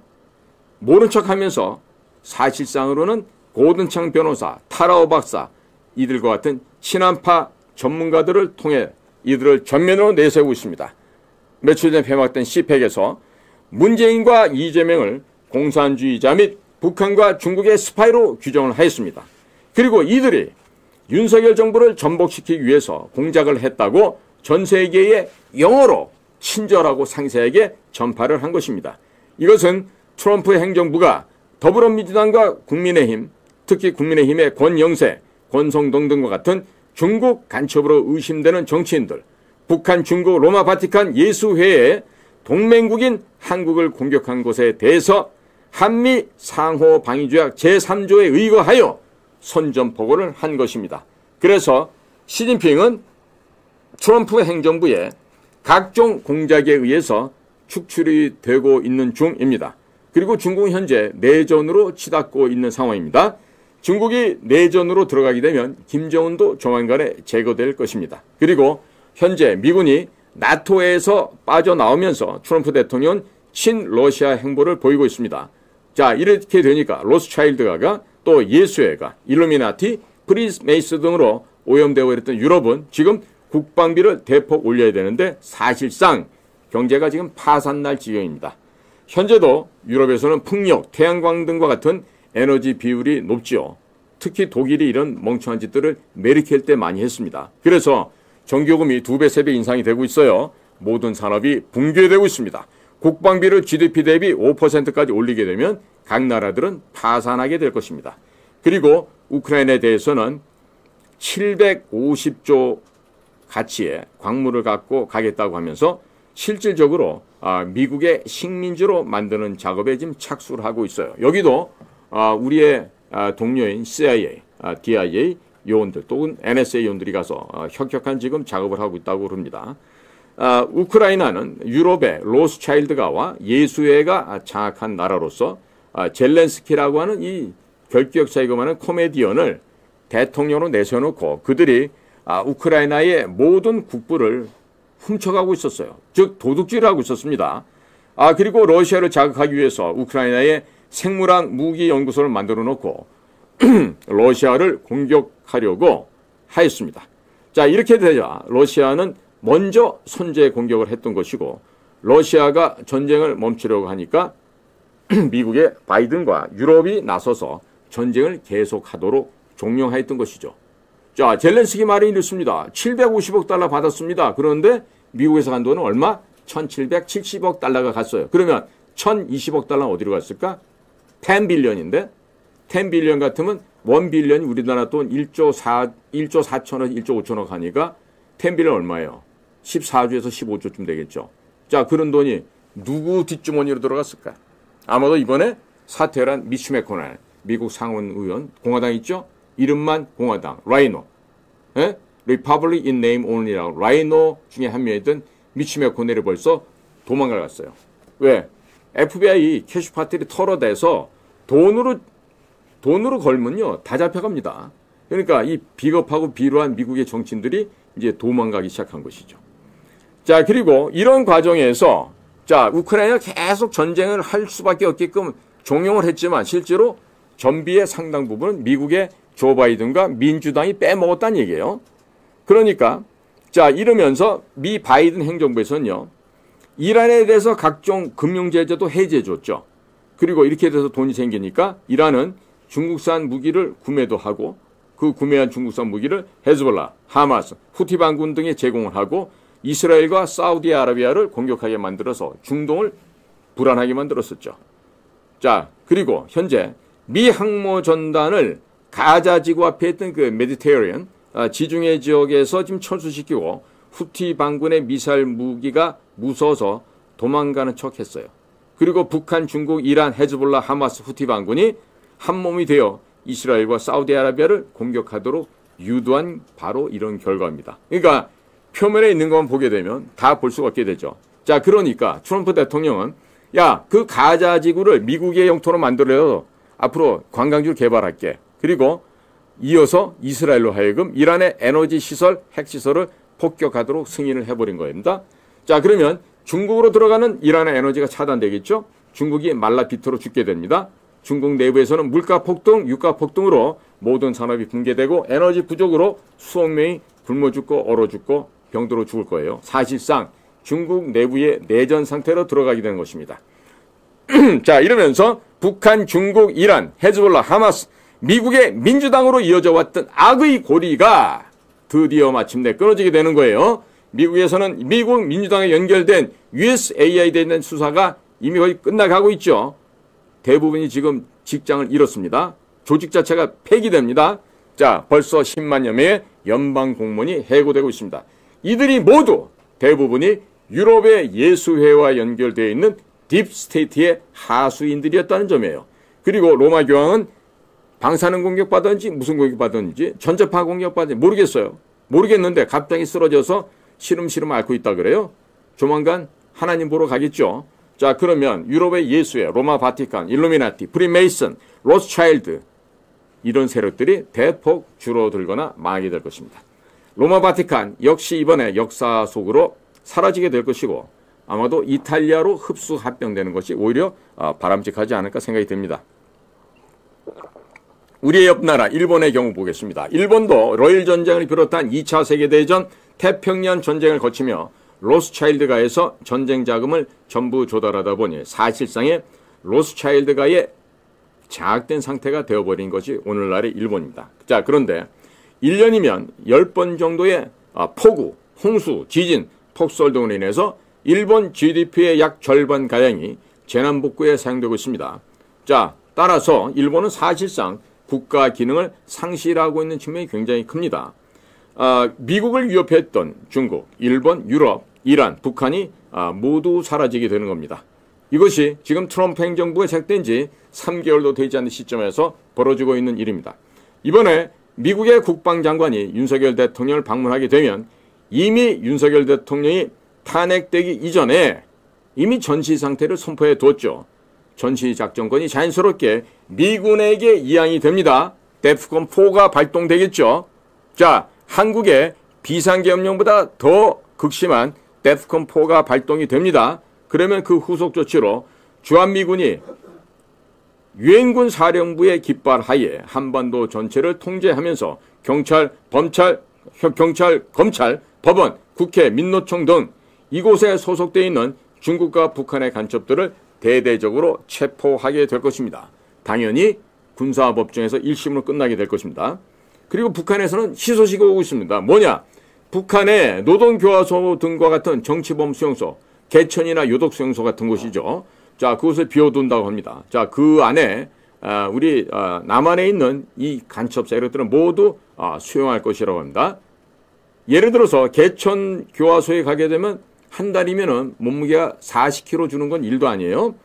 모른 척하면서 사실상으로는 고든창 변호사, 타라오 박사, 이들과 같은 친한파 전문가들을 통해 이들을 전면으로 내세우고 있습니다. 며칠 전에 폐막된 CPEC에서 문재인과 이재명을 공산주의자 및 북한과 중국의 스파이로 규정을 하였습니다. 그리고 이들이 윤석열 정부를 전복시키기 위해서 공작을 했다고 전 세계에 영어로 친절하고 상세하게 전파를 한 것입니다. 이것은 트럼프 행정부가 더불어민주당과 국민의힘, 특히 국민의힘의 권영세, 권성동 등과 같은 중국 간첩으로 의심되는 정치인들, 북한, 중국, 로마 바티칸 예수회의 동맹국인 한국을 공격한 것에 대해서 한미 상호 방위조약 제3조에 의거하여 선전포고를 한 것입니다. 그래서 시진핑은 트럼프 행정부의 각종 공작에 의해서 축출이 되고 있는 중입니다. 그리고 중국은 현재 내전으로 치닫고 있는 상황입니다. 중국이 내전으로 들어가게 되면 김정은도 조만간에 제거될 것입니다. 그리고 현재 미군이 나토에서 빠져나오면서 트럼프 대통령은 친러시아 행보를 보이고 있습니다. 자, 이렇게 되니까 로스차일드가가 또 예수회가, 일루미나티, 프리메이스 등으로 오염되어 있던 유럽은 지금 국방비를 대폭 올려야 되는데 사실상 경제가 지금 파산날 지경입니다. 현재도 유럽에서는 풍력, 태양광 등과 같은 에너지 비율이 높지요. 특히 독일이 이런 멍청한 짓들을 메르켈 때 많이 했습니다. 그래서 전기요금이 2배, 3배 인상이 되고 있어요. 모든 산업이 붕괴되고 있습니다. 국방비를 GDP 대비 5%까지 올리게 되면 각 나라들은 파산하게 될 것입니다. 그리고 우크라이나에 대해서는 750조 가치의 광물을 갖고 가겠다고 하면서 실질적으로 미국의 식민지로 만드는 작업에 지금 착수를 하고 있어요. 여기도 우리의 동료인 CIA, DIA 요원들 또는 NSA 요원들이 가서 혁혁한 지금 작업을 하고 있다고 그럽니다. 우크라이나는 유럽의 로스차일드가와 예수회가 장악한 나라로서 젤렌스키라고 하는 이 결격사이고만한 코미디언을 대통령으로 내세워놓고 그들이 우크라이나의 모든 국부를 훔쳐가고 있었어요. 즉 도둑질을 하고 있었습니다. 그리고 러시아를 자극하기 위해서 우크라이나에 생물학 무기 연구소를 만들어 놓고 러시아를 공격하려고 하였습니다. 자, 이렇게 되자 러시아는 먼저 선제 공격을 했던 것이고 러시아가 전쟁을 멈추려고 하니까 미국의 바이든과 유럽이 나서서 전쟁을 계속하도록 종용하였던 것이죠. 자, 젤렌스키 말이 이렇습니다. 750억 달러 받았습니다. 그런데 미국에서 간 돈은 얼마? 1770억 달러가 갔어요. 그러면 1020억 달러는 어디로 갔을까? 10빌리언인데 10빌리언 같으면 1빌리언이 우리나라 돈 1조 4천억, 1조 5천억 하니까 10빌리언 얼마예요? 14조에서 15조쯤 되겠죠. 자, 그런 돈이 누구 뒷주머니로 들어갔을까? 아마도 이번에 사퇴를 한 미치 맥코넬, 미국 상원 의원, 공화당 있죠? 이름만 공화당, 라이노. Republic in name only라고 라이노 중에 한 명이던 미치 맥코넬이 벌써 도망을 갔어요. 왜? FBI 캐시파티를 털어대서 돈으로 걸면요 다 잡혀갑니다. 그러니까 이 비겁하고 비루한 미국의 정치인들이 이제 도망가기 시작한 것이죠. 자, 그리고 이런 과정에서 자, 우크라이나가 계속 전쟁을 할 수밖에 없게끔 종용을 했지만 실제로 전비의 상당 부분은 미국의 조 바이든과 민주당이 빼먹었다는 얘기예요. 그러니까 자, 이러면서 미 바이든 행정부에서는요 이란에 대해서 각종 금융제재도 해제해줬죠. 그리고 이렇게 돼서 돈이 생기니까 이란은 중국산 무기를 구매도 하고 그 구매한 중국산 무기를 헤즈볼라, 하마스, 후티 반군 등에 제공을 하고 이스라엘과 사우디아라비아를 공격하게 만들어서 중동을 불안하게 만들었었죠. 자, 그리고 현재 미 항모전단을 가자 지구 앞에 있던 그 메디테리언 지중해 지역에서 지금 철수시키고 후티 반군의 미사일 무기가 무서워서 도망가는 척했어요. 그리고 북한, 중국, 이란, 헤즈볼라, 하마스, 후티 반군이 한 몸이 되어 이스라엘과 사우디아라비아를 공격하도록 유도한 바로 이런 결과입니다. 그러니까 표면에 있는 것만 보게 되면 다 볼 수가 없게 되죠. 자, 그러니까 트럼프 대통령은 야, 그 가자 지구를 미국의 영토로 만들어서 앞으로 관광지를 개발할게. 그리고 이어서 이스라엘로 하여금 이란의 에너지 시설, 핵시설을 폭격하도록 승인을 해버린 겁니다. 자, 그러면 중국으로 들어가는 이란의 에너지가 차단되겠죠. 중국이 말라 비틀어 죽게 됩니다. 중국 내부에서는 물가 폭등, 유가 폭등으로 모든 산업이 붕괴되고 에너지 부족으로 수억 명이 굶어 죽고 얼어 죽고 병들어 죽을 거예요. 사실상 중국 내부의 내전 상태로 들어가게 되는 것입니다. 자, 이러면서 북한, 중국, 이란, 헤즈볼라, 하마스, 미국의 민주당으로 이어져 왔던 악의 고리가 드디어 마침내 끊어지게 되는 거예요. 미국에서는 미국 민주당에 연결된 USAID에 대한 수사가 이미 거의 끝나가고 있죠. 대부분이 지금 직장을 잃었습니다. 조직 자체가 폐기됩니다. 자, 벌써 10만여 명의 연방 공무원이 해고되고 있습니다. 이들이 모두 대부분이 유럽의 예수회와 연결되어 있는 딥스테이트의 하수인들이었다는 점이에요. 그리고 로마 교황은 방사능 공격받았는지 무슨 공격받았는지 전자파 공격받았는지 모르겠어요. 모르겠는데 갑자기 쓰러져서 시름시름 앓고 있다 그래요. 조만간 하나님 보러 가겠죠. 자, 그러면 유럽의 예수회, 로마 바티칸, 일루미나티, 프리메이슨, 로스차일드 이런 세력들이 대폭 줄어들거나 망하게 될 것입니다. 로마 바티칸 역시 이번에 역사 속으로 사라지게 될 것이고 아마도 이탈리아로 흡수 합병되는 것이 오히려 바람직하지 않을까 생각이 듭니다. 우리의 옆나라 일본의 경우 보겠습니다. 일본도 러일 전쟁을 비롯한 2차 세계대전, 태평양 전쟁을 거치며 로스차일드가에서 전쟁 자금을 전부 조달하다 보니 사실상의 로스차일드가의 장악된 상태가 되어버린 것이 오늘날의 일본입니다. 자, 그런데 1년이면 10번 정도의 폭우, 홍수, 지진, 폭설 등으로 인해서 일본 GDP의 약 절반가량이 재난복구에 사용되고 있습니다. 자, 따라서 일본은 사실상 국가 기능을 상실하고 있는 측면이 굉장히 큽니다. 미국을 위협했던 중국, 일본, 유럽, 이란, 북한이 모두 사라지게 되는 겁니다. 이것이 지금 트럼프 행정부가 시작된 지 3개월도 되지 않는 시점에서 벌어지고 있는 일입니다. 이번에 미국의 국방장관이 윤석열 대통령을 방문하게 되면 이미 윤석열 대통령이 탄핵되기 이전에 이미 전시 상태를 선포해 두었죠. 전시 작전권이 자연스럽게 미군에게 이양이 됩니다. 데프콘 4가 발동되겠죠. 자, 한국의 비상계엄령보다 더 극심한 데프콘 4가 발동이 됩니다. 그러면 그 후속 조치로 주한미군이 유엔군 사령부의 깃발 하에 한반도 전체를 통제하면서 경찰, 검찰, 법원, 국회, 민노총 등 이곳에 소속되어 있는 중국과 북한의 간첩들을 대대적으로 체포하게 될 것입니다. 당연히 군사법정에서 1심으로 끝나게 될 것입니다. 그리고 북한에서는 희소식이 오고 있습니다. 뭐냐? 북한의 노동교화소 등과 같은 정치범 수용소, 개천이나 요독 수용소 같은 곳이죠. 자, 그곳을 비워둔다고 합니다. 자, 그 안에 우리 남한에 있는 이 간첩 세력들은 모두 수용할 것이라고 합니다. 예를 들어서 개천 교화소에 가게 되면 한 달이면은 몸무게가 40kg 주는 건 일도 아니에요.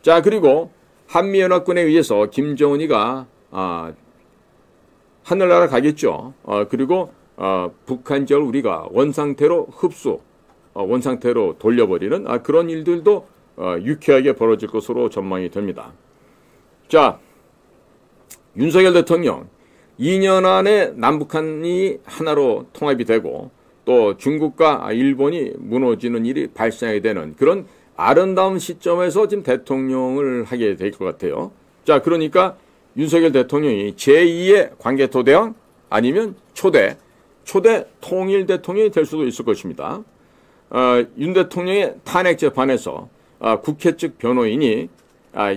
자, 그리고 한미연합군에 의해서 김정은이가 하늘나라 가겠죠. 그리고 북한 지역을 우리가 원상태로 흡수, 원상태로 돌려버리는 그런 일들도 유쾌하게 벌어질 것으로 전망이 됩니다. 자, 윤석열 대통령 2년 안에 남북한이 하나로 통합이 되고 또 중국과 일본이 무너지는 일이 발생하게 되는 그런 아름다운 시점에서 지금 대통령을 하게 될 것 같아요. 자, 그러니까 윤석열 대통령이 제2의 관개토대왕 아니면 초대 통일 대통령이 될 수도 있을 것입니다. 윤 대통령의 탄핵 재판에서 국회 측 변호인이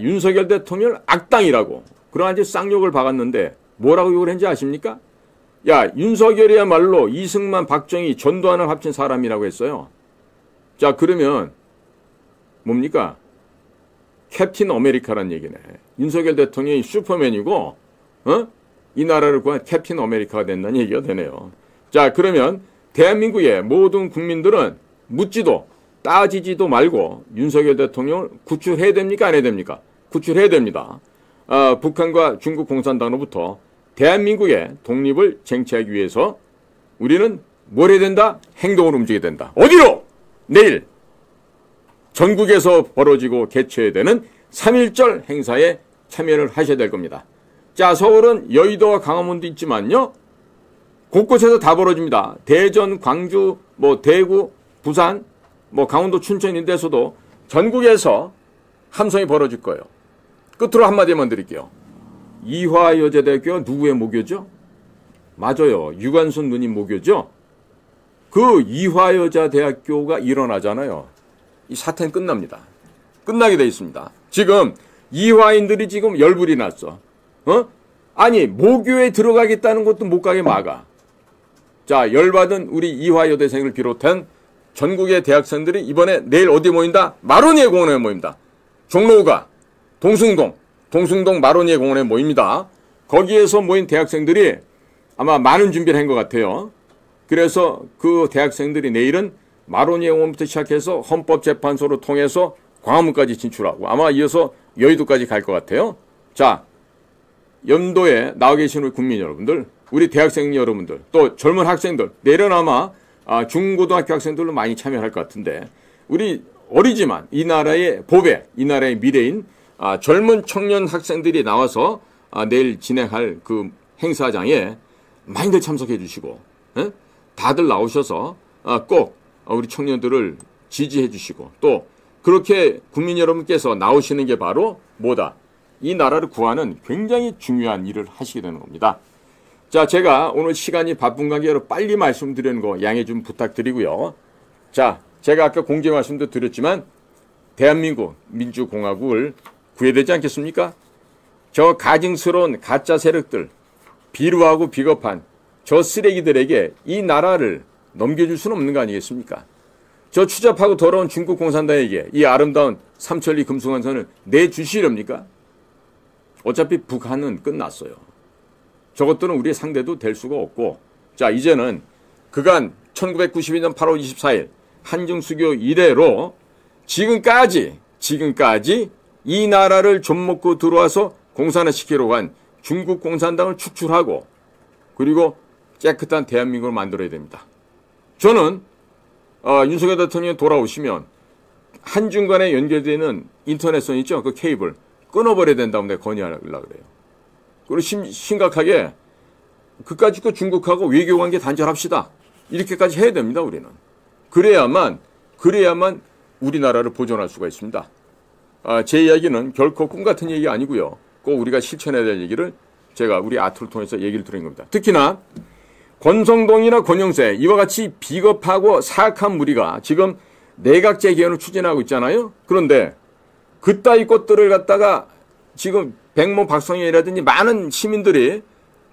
윤석열 대통령을 악당이라고 그러한 이제 쌍욕을 박았는데 뭐라고 욕을 했는지 아십니까? 야, 윤석열이야말로 이승만, 박정희, 전두환을 합친 사람이라고 했어요. 자, 그러면 뭡니까? 캡틴 아메리카란 얘기네. 윤석열 대통령이 슈퍼맨이고 이 나라를 구한 캡틴 아메리카가 된다는 얘기가 되네요. 자, 그러면 대한민국의 모든 국민들은 묻지도 따지지도 말고 윤석열 대통령을 구출해야 됩니까? 안 해야 됩니까? 구출해야 됩니다. 북한과 중국 공산당으로부터 대한민국의 독립을 쟁취하기 위해서 우리는 뭘 해야 된다? 행동으로 움직여야 된다. 어디로? 내일 전국에서 벌어지고 개최되는 3.1절 행사에 참여를 하셔야 될 겁니다. 자, 서울은 여의도와 강화문도 있지만요. 곳곳에서 다 벌어집니다. 대전, 광주, 뭐 대구, 부산, 뭐 강원도 춘천 이런 데서도 전국에서 함성이 벌어질 거예요. 끝으로 한마디만 드릴게요. 이화여자대학교가 누구의 모교죠? 맞아요. 유관순 누님 모교죠? 그 이화여자대학교가 일어나잖아요. 이 사태는 끝납니다. 끝나게 돼 있습니다. 지금 이화인들이 지금 열불이 났어. 아니 모교에 들어가겠다는 것도 못 가게 막아. 자, 열받은 우리 이화여대생을 비롯한 전국의 대학생들이 이번에 내일 어디 모인다? 마로니에 공원에 모입니다. 종로가 동숭동 마로니에 공원에 모입니다. 거기에서 모인 대학생들이 아마 많은 준비를 한 것 같아요. 그래서 그 대학생들이 내일은 마로니에 공원부터 시작해서 헌법재판소를 통해서 광화문까지 진출하고 아마 이어서 여의도까지 갈 것 같아요. 자, 연도에 나와 계신 우리 국민 여러분들, 우리 대학생 여러분들, 또 젊은 학생들, 내일은 아마 중고등학교 학생들로 많이 참여할 것 같은데 우리 어리지만 이 나라의 보배, 이 나라의 미래인 젊은 청년 학생들이 나와서 내일 진행할 그 행사장에 많이들 참석해 주시고 다들 나오셔서 꼭 우리 청년들을 지지해 주시고 또 그렇게 국민 여러분께서 나오시는 게 바로 뭐다? 이 나라를 구하는 굉장히 중요한 일을 하시게 되는 겁니다. 자, 제가 오늘 시간이 바쁜 관계로 빨리 말씀드리는 거 양해 좀 부탁드리고요. 자, 제가 아까 공개 말씀도 드렸지만 대한민국 민주공화국을 구해야 되지 않겠습니까? 저 가증스러운 가짜 세력들, 비루하고 비겁한 저 쓰레기들에게 이 나라를 넘겨줄 수는 없는 거 아니겠습니까? 저 추잡하고 더러운 중국 공산당에게 이 아름다운 삼천리 금수강산을 내주시렵니까? 어차피 북한은 끝났어요. 저것들은 우리의 상대도 될 수가 없고 자, 이제는 그간 1992년 8월 24일 한중수교 이래로 지금까지 이 나라를 좀먹고 들어와서 공산화시키려고 한 중국 공산당을 축출하고 그리고 깨끗한 대한민국을 만들어야 됩니다. 저는 윤석열 대통령이 돌아오시면 한중 간에 연결되는 인터넷선 있죠? 그 케이블 끊어버려야 된다고 내가 건의하려고 그래요. 그리고 심각하게 그까짓 거 중국하고 외교관계 단절합시다. 이렇게까지 해야 됩니다. 우리는. 그래야만 우리나라를 보존할 수가 있습니다. 제 이야기는 결코 꿈 같은 얘기 아니고요. 꼭 우리가 실천해야 될 얘기를 제가 우리 아트를 통해서 얘기를 드린 겁니다. 특히나 권성동이나 권영세 이와 같이 비겁하고 사악한 무리가 지금 내각제 개헌을 추진하고 있잖아요. 그런데 그따위 것들을 갖다가 지금 백모 박성현이라든지 많은 시민들이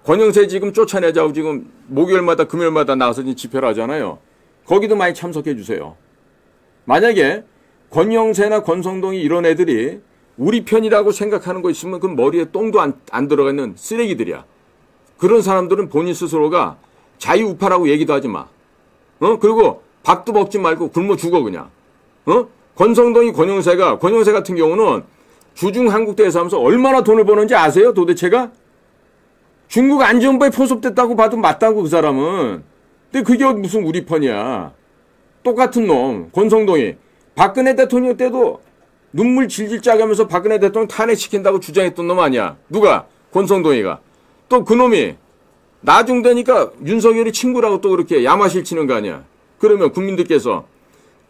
권영세 지금 쫓아내자고 지금 목요일마다 금요일마다 나와서 집회를 하잖아요. 거기도 많이 참석해 주세요. 만약에 권영세나 권성동이 이런 애들이 우리 편이라고 생각하는 거 있으면 그 머리에 똥도 안 들어가 있는 쓰레기들이야. 그런 사람들은 본인 스스로가 자유우파라고 얘기도 하지 마. 그리고 밥도 먹지 말고 굶어 죽어 그냥. 권성동이 권영세 같은 경우는 주중한국대에서 하면서 얼마나 돈을 버는지 아세요? 도대체가? 중국 안전부에 포섭됐다고 봐도 맞다고 그 사람은. 근데 그게 무슨 우리 편이야. 똑같은 놈 권성동이 박근혜 대통령 때도 눈물 질질 짜가면서 박근혜 대통령 탄핵시킨다고 주장했던 놈 아니야. 누가? 권성동이가. 또 그놈이 나중 되니까 윤석열이 친구라고 또 그렇게 야마실 치는 거 아니야. 그러면 국민들께서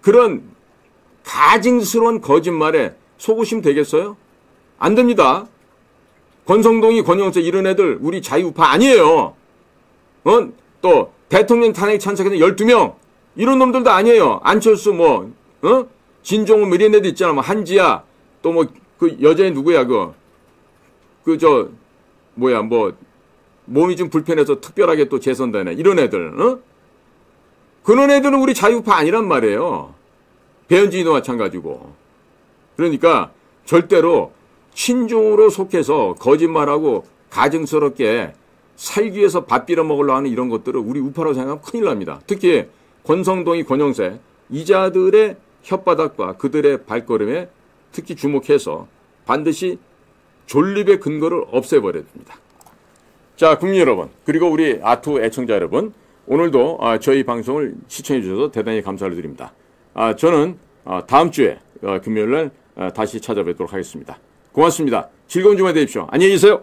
그런 가증스러운 거짓말에 속으시면 되겠어요? 안 됩니다. 권성동이 권영세 이런 애들 우리 자유우파 아니에요. 또 대통령 탄핵 찬성했던 12명 이런 놈들도 아니에요. 안철수 진종훈 이런 애들 있잖아. 뭐 한지야 또 뭐 그 여자애 누구야 몸이 좀 불편해서 특별하게 또 재선되네 이런 애들. 그런 애들은 우리 자유우파 아니란 말이에요. 배현진이도 마찬가지고. 그러니까 절대로 친중으로 속해서 거짓말하고 가증스럽게 살기 위해서 밥 빌어먹으려고 하는 이런 것들을 우리 우파라고 생각하면 큰일 납니다. 특히 권성동이 권영세 이자들의 혓바닥과 그들의 발걸음에 특히 주목해서 반드시 존립의 근거를 없애버려야 됩니다. 자, 국민 여러분 그리고 우리 아투 애청자 여러분 오늘도 저희 방송을 시청해 주셔서 대단히 감사를 드립니다. 저는 다음 주에 금요일 날 다시 찾아뵙도록 하겠습니다. 고맙습니다. 즐거운 주말 되십시오. 안녕히 계세요.